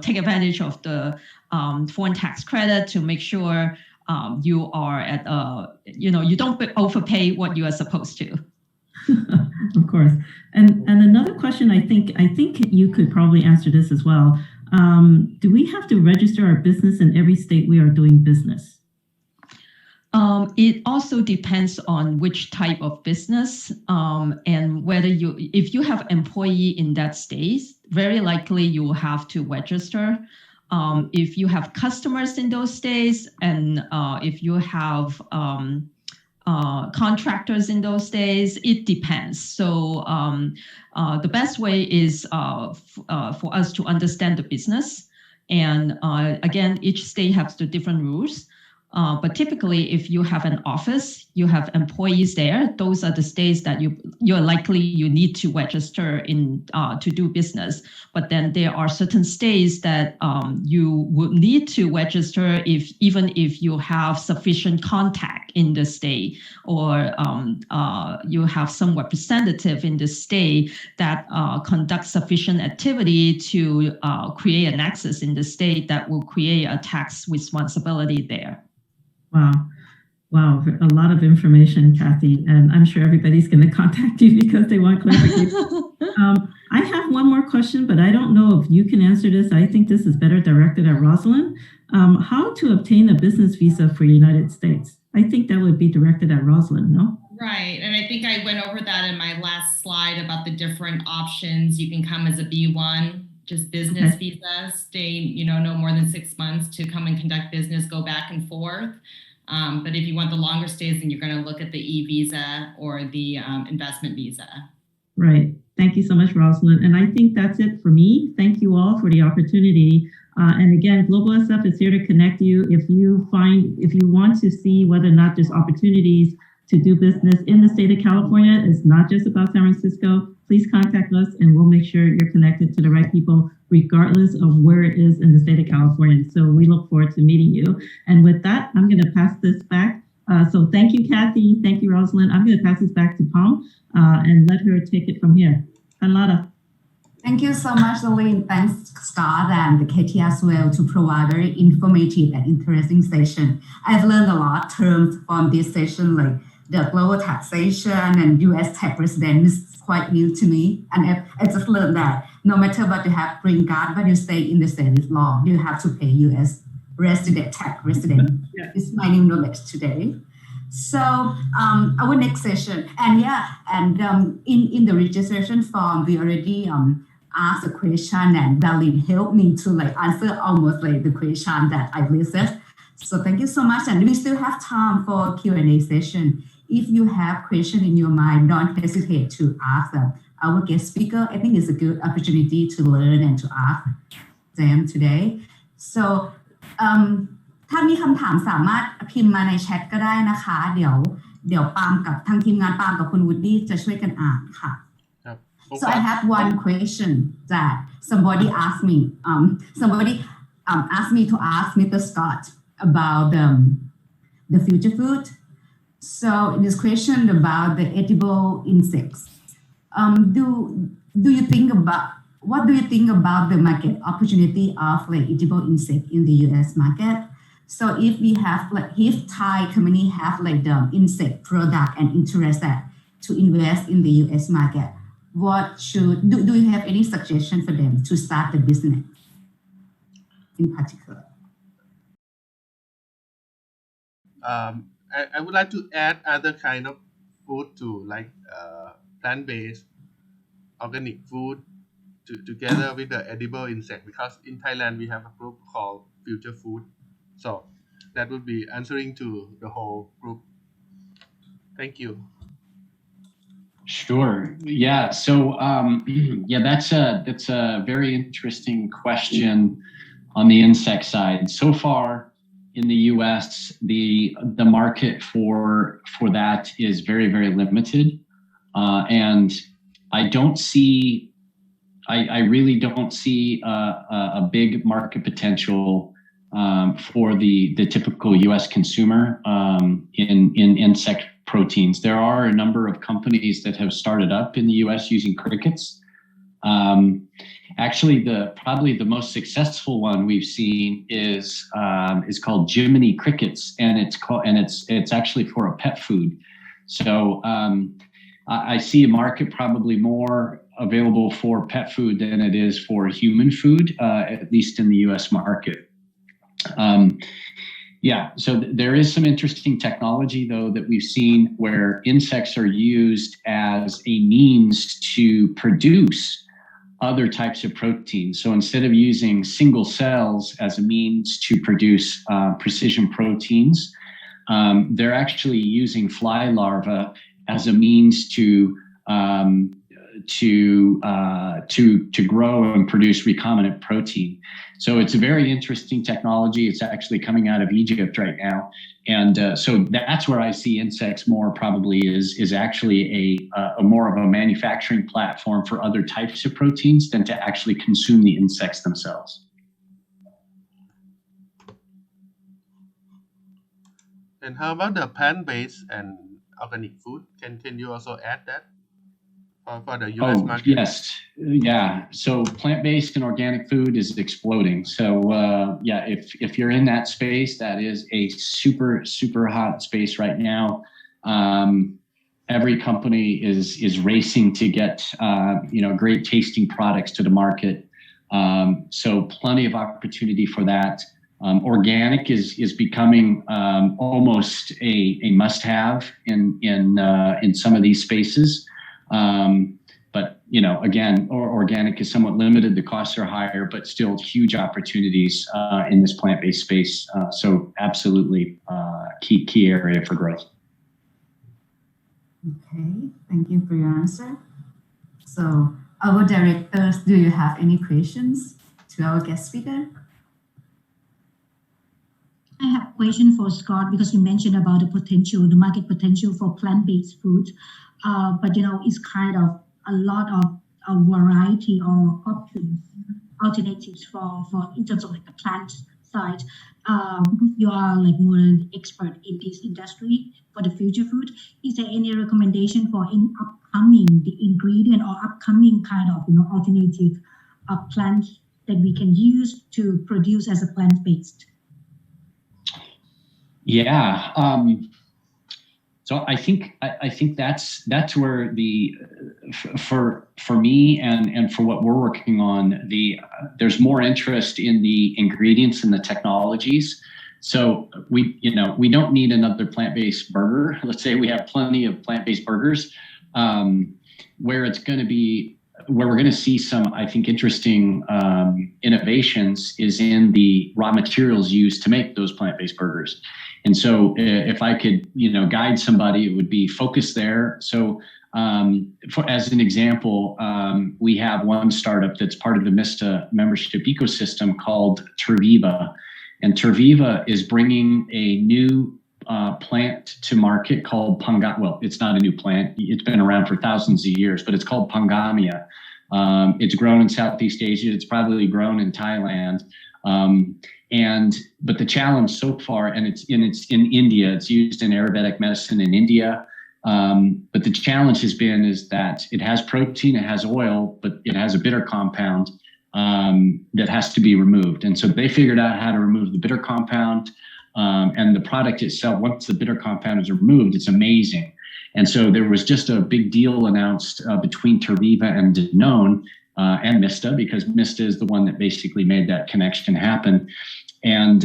take advantage of the foreign tax credit to make sure you are at you don't overpay what you are supposed to. Of course. And another question, I think you could probably answer this as well. Do we have to register our business in every state we are doing business? It also depends on which type of business and whether if you have employee in that state, very likely you will have to register. If you have customers in those states, and if you have contractors in those days, it depends. So the best way is for us to understand the business. And again, each state has the different rules. But typically, if you have an office, you have employees there, those are the states that you need to register in to do business. But then there are certain states that you would need to register even if you have sufficient contact in the state, or you have some representative in the state that conduct sufficient activity to create a nexus in the state that will create a tax responsibility there. Wow, a lot of information, Kathy, and I'm sure everybody's going to contact you because they want clarification. I have one more question, but I don't know if you can answer this. I think this is better directed at Rosalyn. How to obtain a business visa for the United States? I think that would be directed at Rosalyn, no? Right, and I think I went over that in my last slide about the different options. You can come as a B1, just business visa, stay, no more than 6 months to come and conduct business, go back and forth. But if you want the longer stays, then you're going to look at the E-visa or the investment visa. Right. Thank you so much, Rosalyn. And I think that's it for me. Thank you all for the opportunity. And again, Global SF is here to connect you. If you want to see whether or not there's opportunities to do business in the state of California, it's not just about San Francisco. Please contact us and we'll make sure you're connected to the right people, regardless of where it is in the state of California. So we look forward to meeting you. And with that, I'm going to pass this back. So thank you, Kathy. Thank you, Rosalyn. I'm going to pass this back to Pam and let her take it from here. Panelist. Thank you so much, Darlene. Thanks, Scott and the KT as well to provide very informative and interesting session. I've learned a lot of terms from this session, like the global taxation and U.S. tax resident is quite new to me. And I just learned that no matter what you have green card, but you stay in the state is law, you have to pay U.S. tax resident. It's my new knowledge today. So our next session, in the registration form, we already asked a question and Darlene helped me to answer almost the question that I listed. So thank you so much. And we still have time for Q&A session. If you have questions in your mind, don't hesitate to ask them. Our guest speaker, I think it's a good opportunity to learn and to ask them today. So ถ้ามีคำถามสามารถพิมพ์มาในแชทก็ได้นะคะเดี๋ยวปาล์มกับทางทีมงานปาล์มกับคุณวูดดี้จะช่วยกันอ่านค่ะ So I have one question that somebody asked me to ask Mr. Scott about the future food. So this question about the edible insects. What do you think about the market opportunity of edible insect in the US market? So if we have if Thai company have the insect product and interested to invest in the US market, what do you have any suggestion for them to start the business in particular? I would like to add other kind of food too, like plant-based organic food together with the edible insect, because in Thailand we have a group called Future Food. So that would be answering to the whole group. Thank you. Sure. Yeah. So that's a very interesting question on the insect side. So far in the U.S., the market for that is very, very limited, and I really don't see a big market potential for the typical U.S. consumer in insect proteins. There are a number of companies that have started up in the U.S. using crickets. Actually, probably the most successful one we've seen is called Jiminy Crickets, and it's actually for a pet food. So I see a market probably more available for pet food than it is for human food, at least in the U.S. market. So there is some interesting technology, though, that we've seen where insects are used as a means to produce other types of proteins. So instead of using single cells as a means to produce precision proteins, they're actually using fly larvae as a means to grow and produce recombinant protein. So it's a very interesting technology. It's actually coming out of Egypt right now. And so that's where I see insects more probably is actually a more of a manufacturing platform for other types of proteins than to actually consume the insects themselves. And how about the plant-based and organic food? Can you also add that for the US market? Yes. Yeah. So plant-based and organic food is exploding. So if you're in that space, that is a super hot space right now. Every company is racing to get great tasting products to the market. So plenty of opportunity for that. Organic is becoming almost a must-have in some of these spaces. But again, organic is somewhat limited. The costs are higher, but still huge opportunities in this plant-based space. So absolutely key area for growth. Okay, thank you for your answer. So our directors, do you have any questions to our guest speaker? I have a question for Scott because you mentioned about the market potential for plant-based food. But it's kind of a lot of a variety or options, alternatives for in terms of like the plant side. You are like more an expert in this industry for the future food. Is there any recommendation for the ingredient or upcoming kind of alternative plants that we can use to produce as a plant-based? Yeah. So I think that's where for me and for what we're working on, there's more interest in the ingredients and the technologies. So we don't need another plant-based burger. Let's say we have plenty of plant-based burgers. Where we're going to see some, I think, interesting innovations is in the raw materials used to make those plant-based burgers. And so if I could, guide somebody, it would be focused there. So as an example, we have one startup that's part of the MISTA membership ecosystem called Terviva. And Terviva is bringing a new plant to market called Well, it's not a new plant. It's been around for thousands of years, but it's called Pangamia. It's grown in Southeast Asia. It's probably grown in Thailand. But the challenge so far, and it's in India, it's used in Ayurvedic medicine in India. But the challenge has been is that it has protein, it has oil, but it has a bitter compound that has to be removed. And so they figured out how to remove the bitter compound, and the product itself, once the bitter compound is removed, it's amazing. And so there was just a big deal announced between Terviva and Danone and MISTA, because MISTA is the one that basically made that connection happen. And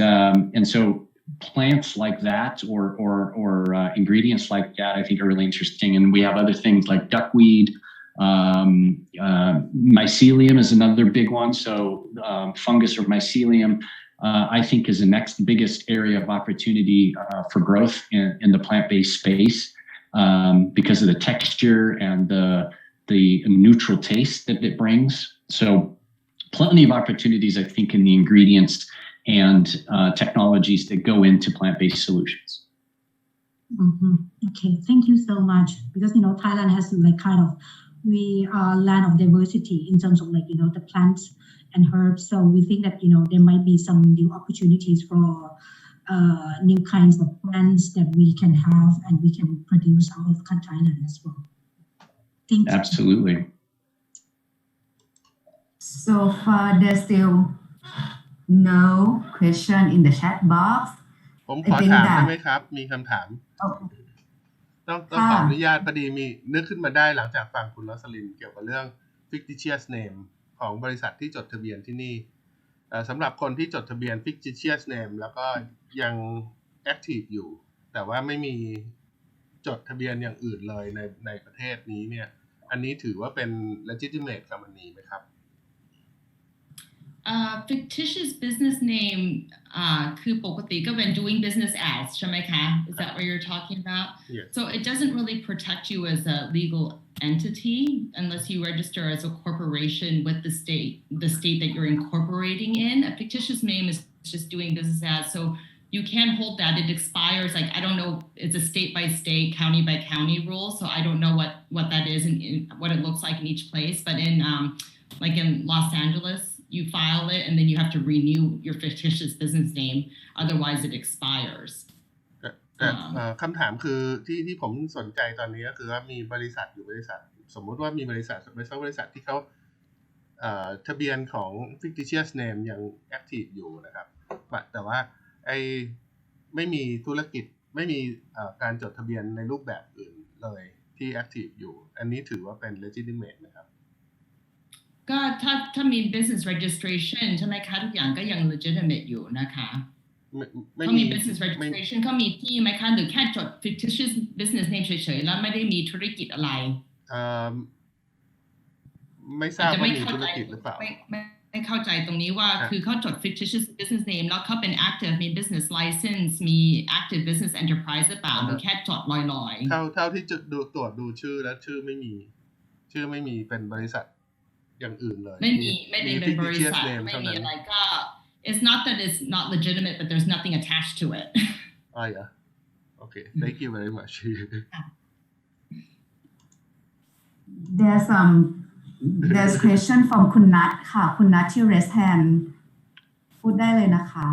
so plants like that or ingredients like that, I think are really interesting. And we have other things like duckweed, mycelium is another big one. So fungus or mycelium, I think is the next biggest area of opportunity for growth in the plant-based space because of the texture and the neutral taste that it brings. So plenty of opportunities, I think, in the ingredients and technologies that go into plant-based solutions. Mm-hmm. Okay, thank you so much. Because Thailand has we are land of diversity in terms of the plants and herbs. So we think that there might be some new opportunities for new kinds of plants that we can have and we can produce out of Thailand as well. Thank you. Absolutely. So far, there's still no question in the chat box. ผมขอถามได้ไหมครับ มีคำถาม ต้องขออนุญาตพอดีมีนึกขึ้นมาได้หลังจากฟังคุณรสลินเกี่ยวกับเรื่อง fictitious name ของบริษัทที่จดทะเบียนที่นี่สำหรับคนที่จดทะเบียน fictitious name แล้วก็ยัง active อยู่แต่ว่าไม่มีจดทะเบียนอย่างอื่นเลยในประเทศนี้เนี่ยอันนี้ถือว่าเป็น legitimate company ไหมครับ fictitious business name คือปกติก็เป็น doing business as ใช่ไหมคะ Is that what you're talking about? Yes. So it doesn't really protect you as a legal entity unless you register as a corporation with the state that you're incorporating in. A fictitious name is just doing business as. So you can't hold that. It expires. I don't know. It's a state by state, county by county rule. So I don't know what that is and what it looks like in each place. But in in Los Angeles, you file it and then you have to renew your fictitious business name. Otherwise, it expires. คำถามคือที่ผมสนใจตอนนี้ก็คือว่ามีบริษัทอยู่บริษัทสมมุติว่ามีบริษัทที่เขาทะเบียนของ fictitious name ยัง active อยู่นะครับแต่ว่าไม่มีธุรกิจไม่มีการจดทะเบียนในรูปแบบอื่นเลยที่ active อยู่อันนี้ถือว่าเป็น legitimate นะครับก็ถ้ามี business registration ใช่ไหมคะทุกอย่างก็ยัง legitimate อยู่นะคะเขามี business registration เขามีที่ไหมคะหรือแค่จด fictitious business name เฉยๆแล้วไม่ได้มีธุรกิจอะไรไม่ทราบว่ามีธุรกิจหรือเปล่าไม่เข้าใจตรงนี้ว่าคือเขาจด fictitious business name แล้วเขาเป็น active มี business license มี active business enterprise หรือเปล่าหรือแค่จดลอยๆเท่าที่จะตรวจดูชื่อแล้วชื่อไม่มีเป็นบริษัทอย่างอื่นเลยไม่ได้เป็นบริษัทไม่มีอะไรก็ it's not that it's not legitimate but there's nothing attached to it yeah okay thank you very much there's question from คุณนัทค่ะคุณนัทที่ raise hand พูดได้เลยนะคะ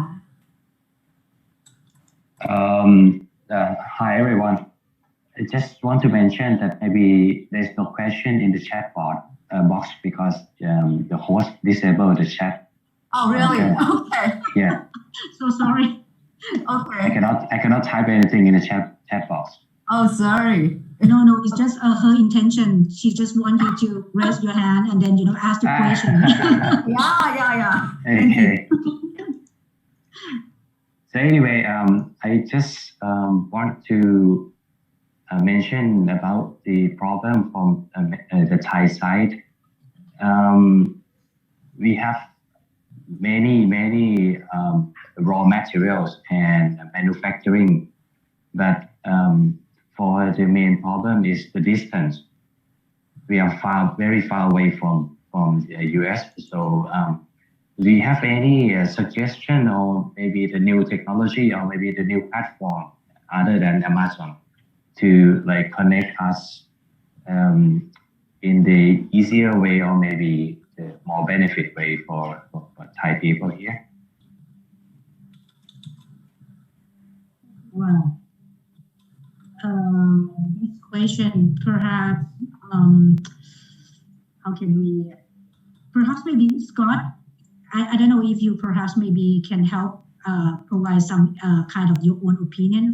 Hi everyone. I just want to mention that maybe there's no question in the chat box because the host disabled the chat. Oh really? Okay. Yeah. So sorry. Okay. I cannot type anything in the chat box. Oh sorry. No, it's just her intention. She just wants you to raise your hand and then ask the question. Yeah. Okay. So anyway, I just want to mention about the problem from the Thai side. We have many raw materials and manufacturing, but for the main problem is the distance. We are very far away from the US. So do you have any suggestion or maybe the new technology or maybe the new platform other than Amazon to like connect us in the easier way or maybe the more benefit way for Thai people here? Wow. This question perhaps how can we perhaps maybe Scott I don't know if you perhaps maybe can help provide some kind of your own opinion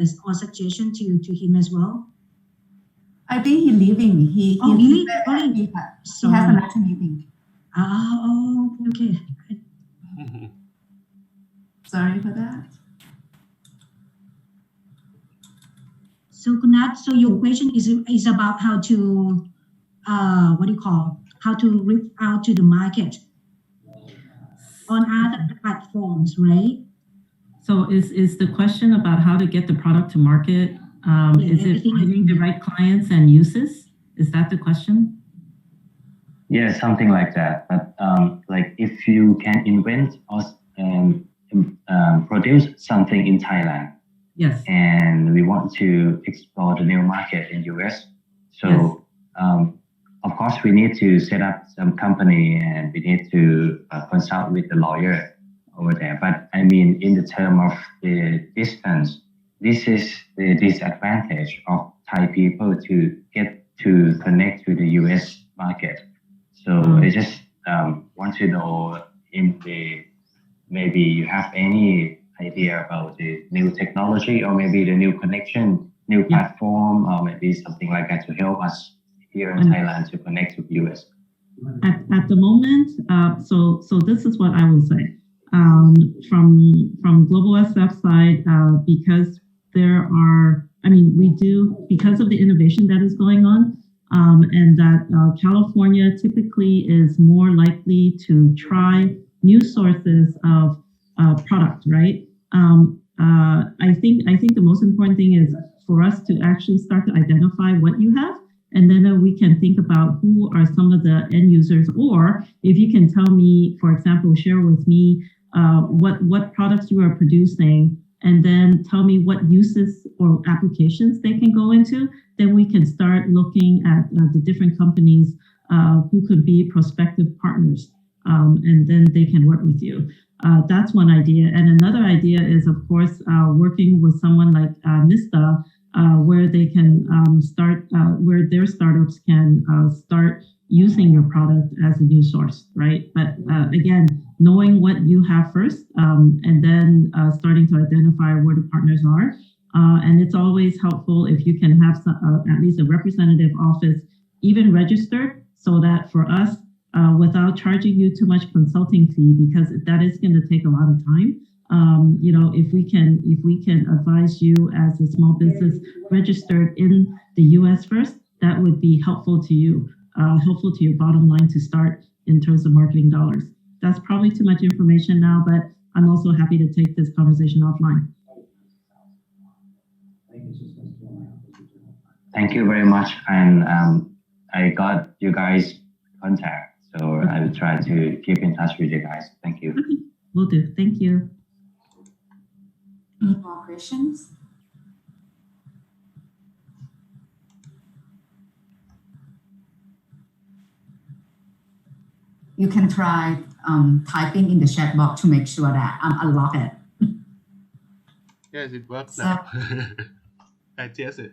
this or suggestion to him as well. I think he's leaving. He has another meeting. Okay. Sorry for that. So Kunat, so your question is about how to how to reach out to the market on other platforms, right? So is the question about how to get the product to market? Is it finding the right clients and uses? Is that the question? Yeah, something like that. But like if you can invent or produce something in Thailand. Yes. And we want to explore the new market in US. So of course we need to set up some company and we need to consult with the lawyer over there. But I mean, in the term of the distance, this is the disadvantage of Thai people to get to connect to the US market. So I just want to know maybe you have any idea about the new technology or maybe the new connection, new platform, or maybe something like that to help us here in Thailand to connect with US. At the moment, so this is what I will say. From Global SF side, because because of the innovation that is going on, and that California typically is more likely to try new sources of product, right? I think the most important thing is for us to actually start to identify what you have, and then we can think about who are some of the end users, or if you can tell me, for example, share with me what products you are producing, and then tell me what uses or applications they can go into, then we can start looking at the different companies who could be prospective partners, and then they can work with you. That's one idea. And another idea is, of course, working with someone like MISTA, where they can start, where their startups can start using your product as a new source, right? But again, knowing what you have first, and then starting to identify where the partners are. And it's always helpful if you can have at least a representative office even registered, so that for us, without charging you too much consulting fee, because that is going to take a lot of time. If we can advise you as a small business registered in the US first, that would be helpful to you, helpful to your bottom line to start in terms of marketing dollars. That's probably too much information now, but I'm also happy to take this conversation offline. Thank you very much. And I got you guys contact, so I will try to keep in touch with you guys. Thank you. Okay, will do. Thank you. Any more questions? You can try typing in the chat box to make sure that I'm unlocked it. Yes, it works now. I test it.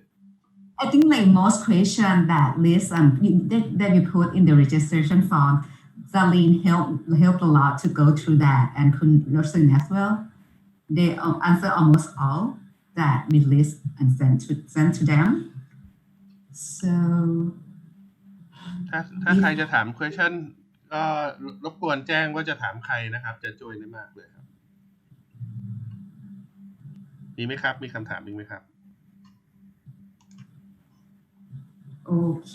I think like most questions that list that you put in the registration form, Darlene helped a lot to go through that, and Rosalyn as well. They answer almost all that we list and send to them. So ถ้าใครจะถาม question ก็รบกวนแจ้งว่าจะถามใครนะครับจะช่วยได้มากเลยครับมีไหมครับมีคำถามอีกไหมครับโอเค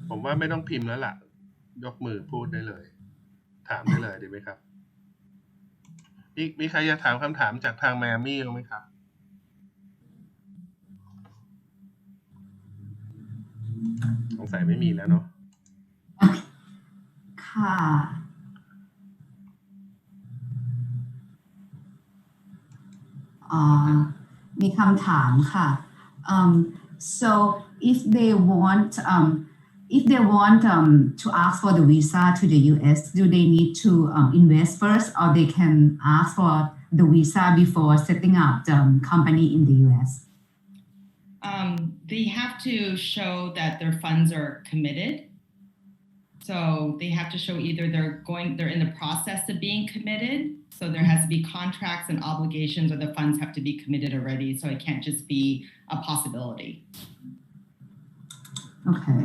ผมว่าไม่ต้องพิมพ์แล้วล่ะยกมือพูดได้เลยถามได้เลยดีไหมครับมีใครจะถามคำถามจากทางแมมมี่ไหมครับสงสัยไม่มีแล้วเนาะค่ะมีคำถามค่ะ so if they want to ask for the visa to the US, do they need to invest first, or they can ask for the visa before setting up the company in the US? They have to show that their funds are committed. So they have to show either they're in the process of being committed. So there has to be contracts and obligations, or the funds have to be committed already. So it can't just be a possibility. Okay.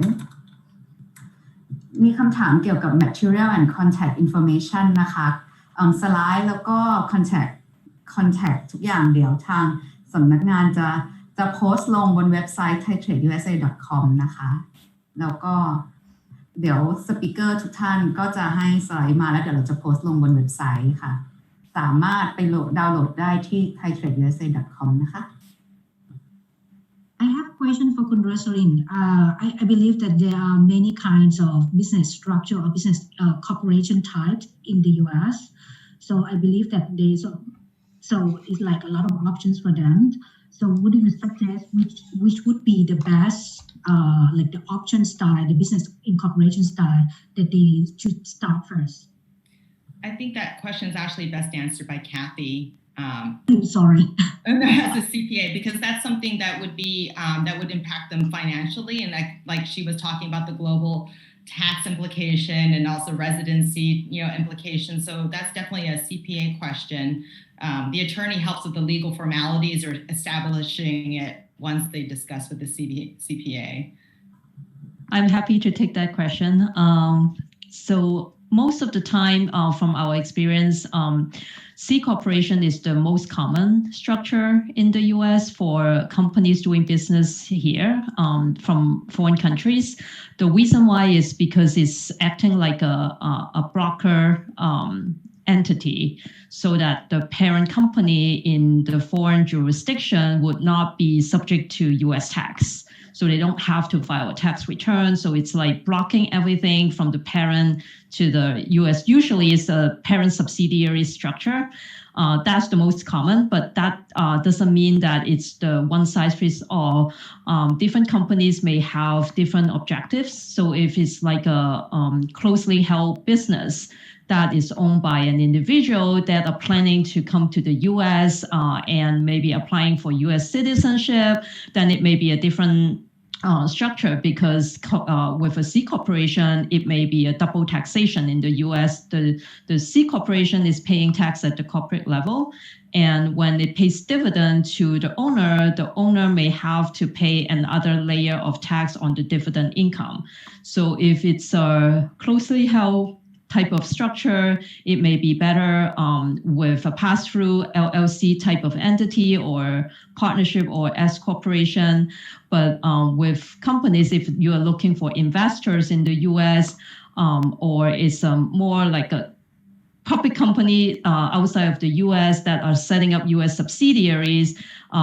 มีคำถามเกี่ยวกับ material and contact information นะคะสไลด์แล้วก็ contact ทุกอย่างเดี๋ยวทางสำนักงานจะโพสต์ลงบนเว็บไซต์ thaitradeUSA.com นะคะแล้วก็เดี๋ยวสปีกเกอร์ทุกท่านก็จะให้สไลด์มาแล้วเดี๋ยวเราจะโพสต์ลงบนเว็บไซต์ค่ะสามารถไปดาวน์โหลดได้ที่ thaitradeUSA.com นะคะ I have a question for Kun Rosalyn. I believe that there are many kinds of business structure or business corporation types in the US. So I believe that so it's like a lot of options for them. So would you suggest which would be the best, like the option style, the business incorporation style that they should start first? I think that question is actually best answered by Kathy. Sorry. As a CPA, because that's something that would be that would impact them financially, and like she was talking about the global tax implication and also residency, implications. So that's definitely a CPA question. The attorney helps with the legal formalities or establishing it once they discuss with the CPA. I'm happy to take that question. So most of the time, from our experience, C corporation is the most common structure in the US for companies doing business here from foreign countries. The reason why is because it's acting like a broker entity, so that the parent company in the foreign jurisdiction would not be subject to US tax. So they don't have to file a tax return. So it's like blocking everything from the parent to the US. Usually it's a parent subsidiary structure. That's the most common, but that doesn't mean that it's the one size fits all. Different companies may have different objectives. So if it's like a closely held business that is owned by an individual that are planning to come to the US and maybe applying for US citizenship, then it may be a different structure, because with a C corporation, it may be a double taxation in the US. The C corporation is paying tax at the corporate level. And when it pays dividend to the owner may have to pay another layer of tax on the dividend income. So if it's a closely held type of structure, it may be better with a pass-through LLC type of entity or partnership or S corporation. But with companies, if you are looking for investors in the US, or it's more like a public company outside of the US that are setting up US subsidiaries,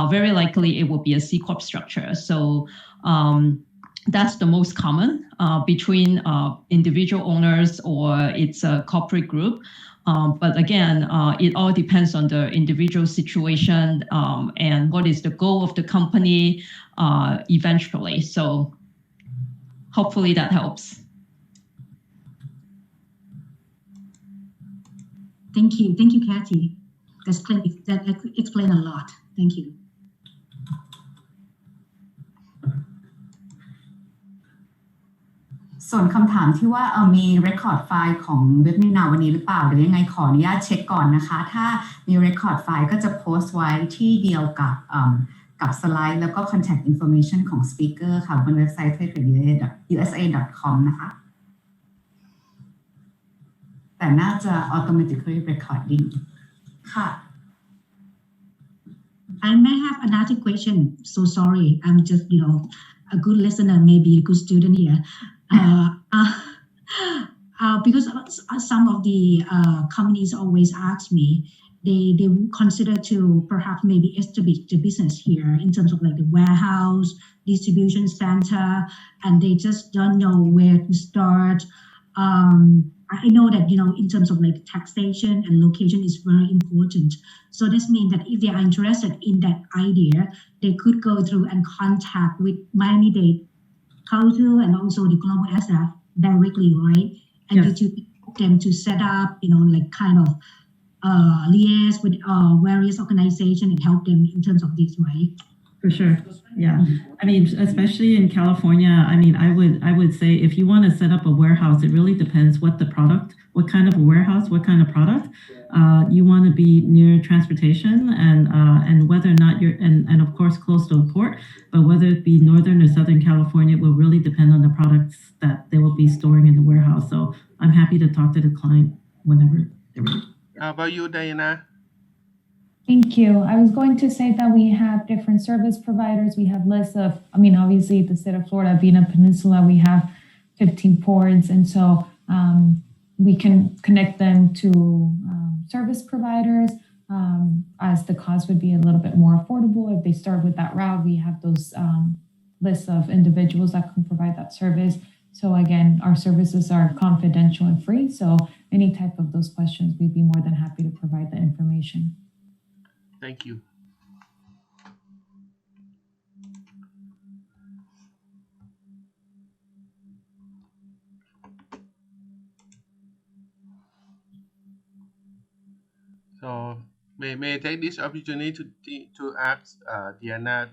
very likely it will be a C Corp structure. So that's the most common between individual owners or it's a corporate group. But again, it all depends on the individual situation and what is the goal of the company eventually. So hopefully that helps. Thank you, Kathy. That explained a lot. Thank you.ส่วนคำถามที่ว่ามี record file ของเว็บมินาวันนี้หรือเปล่าหรือยังไงขออนุญาตเช็คก่อนนะคะถ้ามี record file ก็จะโพสต์ไว้ที่เดียวกับสไลด์แล้วก็ contact information ของ speaker ค่ะบนเว็บไซต์ usa.com นะคะแต่น่าจะ automatically recording ค่ะ I may have another question. So sorry. I'm just, a good listener, maybe a good student here. Because some of the companies always ask me, they consider to perhaps maybe establish the business here in terms of like the warehouse, distribution center, and they just don't know where to start. I know that, in terms of like taxation and location is very important. So this means that if they are interested in that idea, they could go through and contact with Miami-Dade Council and also the Global SF directly, right? And to help them to set up, like kind of liaise with various organizations and help them in terms of this, right? For sure. Yeah. I mean, especially in California, I would say if you want to set up a warehouse, it really depends what kind of a warehouse, what kind of product. You want to be near transportation and whether or not you're, and of course close to a port, but whether it be Northern or Southern California, it will really depend on the products that they will be storing in the warehouse. So I'm happy to talk to the client whenever they're ready. How about you, Diana? Thank you. I was going to say that we have different service providers. We have lists of, obviously the state of Florida being a peninsula, we have 15 ports. And so we can connect them to service providers as the cost would be a little bit more affordable. If they start with that route, we have those lists of individuals that can provide that service. So again, our services are confidential and free. So any type of those questions, we'd be more than happy to provide the information. Thank you. So may I take this opportunity to ask Diana,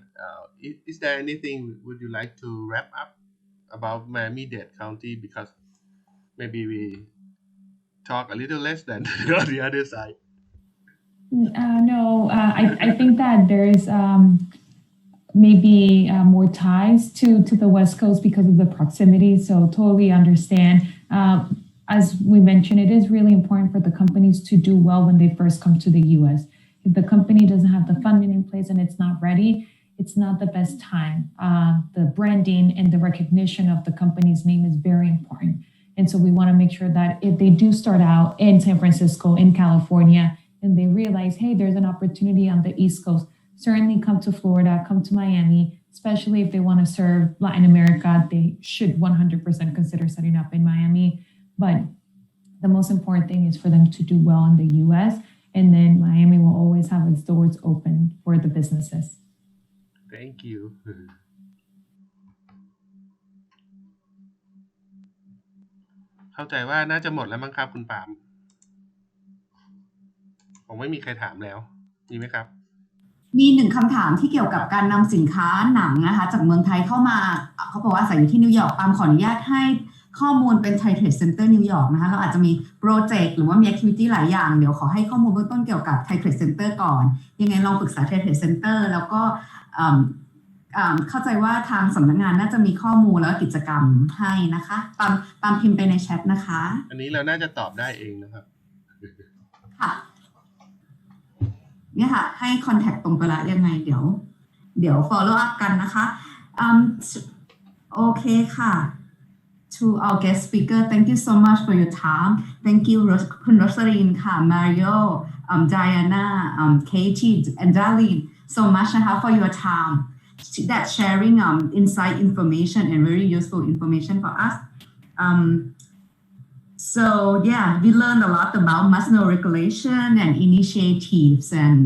is there anything would you like to wrap up about Miami-Dade County, because maybe we talk a little less than on the other side. No, I think that there is maybe more ties to the West Coast because of the proximity. So totally understand. As we mentioned, it is really important for the companies to do well when they first come to the U.S. If the company doesn't have the funding in place and it's not ready, it's not the best time. The branding and the recognition of the company's name is very important. And so we want to make sure that if they do start out in San Francisco, in California, and they realize, hey, there's an opportunity on the East Coast, certainly come to Florida, come to Miami, especially if they want to serve Latin America, they should 100% consider setting up in Miami. But the most important thing is for them to do well in the US and then Miami will always have its doors open for the businesses. Thank you เข้าใจว่าน่าจะหมดแล้วมั้งครับคุณปามผมไม่มีใครถามแล้วมีไหมครับมีหนึ่งคำถามที่เกี่ยวกับการนำสินค้าหนังนะคะจากเมืองไทยเข้ามาเขาบอกว่าอาศัยอยู่ที่นิวยอร์กปามขออนุญาตให้ข้อมูลเป็น Thai Trade Center นิวยอร์กนะคะเราอาจจะมีโปรเจกต์หรือว่ามี activity หลายอย่างเดี๋ยวขอให้ข้อมูลเบื้องต้นเกี่ยวกับ Thai Trade Center ก่อนยังไงลองปรึกษา Thai Trade Center แล้วก็เข้าใจว่าทางสำนักงานน่าจะมีข้อมูลแล้วกิจกรรมให้นะคะตามพิมพ์ไปในแชทนะคะอันนี้เราน่าจะตอบได้เองนะครับค่ะเนี่ยค่ะให้ contact ตรงไปละยังไงเดี๋ยว follow up กันนะคะโอเคค่ะ to our guest speaker thank you so much for your time thank you คุณRosalynค่ะ Mario Diana Katie and Darlene so much นะคะ for your time that sharing inside information and very useful information for us so yeah we learned a lot about MISTA regulation and initiatives and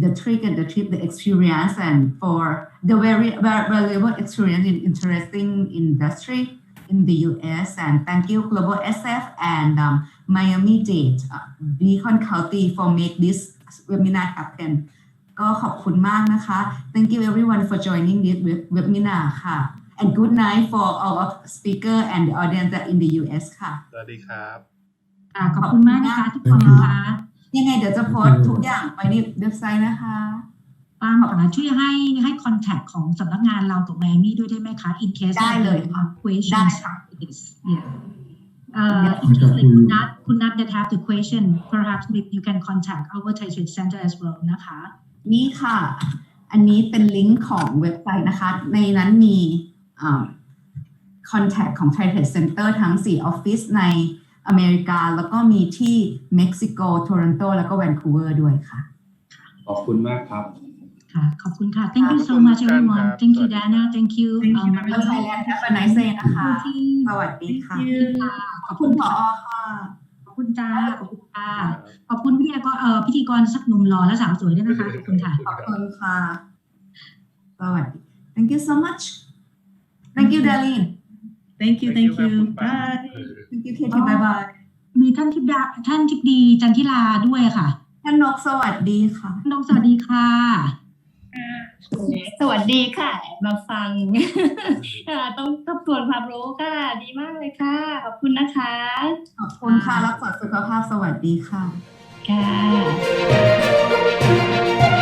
the trick and the tip the experience and for the very valuable experience in interesting industry in the US and thank you Global SF and Miami-Dade Beacon County for make this webinar happenก็ขอบคุณมากนะคะ Thank you everyone for joining this webinar ค่ะ and good night for all of speaker and the audience in the US ค่ะสวัสดีครับขอบคุณมากนะคะทุกคนนะคะยังไงเดี๋ยวจะโพสต์ทุกอย่างไปในเว็บไซต์นะคะปามขอช่วยให้ contact ของสำนักงานเรากับ Miami ด้วยได้ไหมคะ in case ได้เลยค่ะ questionsคุณนัท that have the question perhaps you can contact our Thai Trade Center as well นะคะนี่ค่ะอันนี้เป็นลิงก์ของเว็บไซต์นะคะในนั้นมีcontact ของ Thai Trade Center ทั้ง4ออฟฟิศในอเมริกาแล้วก็มีที่เม็กซิโกโตรอนโตแล้วก็แวนคูเวอร์ด้วยค่ะขอบคุณมากครับค่ะขอบคุณค่ะ thank you so much everyone thank you Dana thank you Thailand have a nice day นะคะสวัสดีค่ะขอบคุณผอ.ค่ะขอบคุณจ้าขอบคุณค่ะขอบคุณพิธีกรสักหนุ่มหล่อและสาวสวยด้วยนะคะขอบคุณค่ะขอบคุณค่ะสวัสดี thank you so much thank you Darlene thank you bye thank you Katie bye bye มีท่านทิพดีจันทิราด้วยค่ะท่านนกสวัสดีค่ะนกสวัสดีค่ะสวัสดีค่ะมาฟังต้องทบทวนความรู้ค่ะดีมากเลยค่ะขอบคุณนะคะขอบคุณค่ะรักษาสุขภาพสวัสดีค่ะค่ะ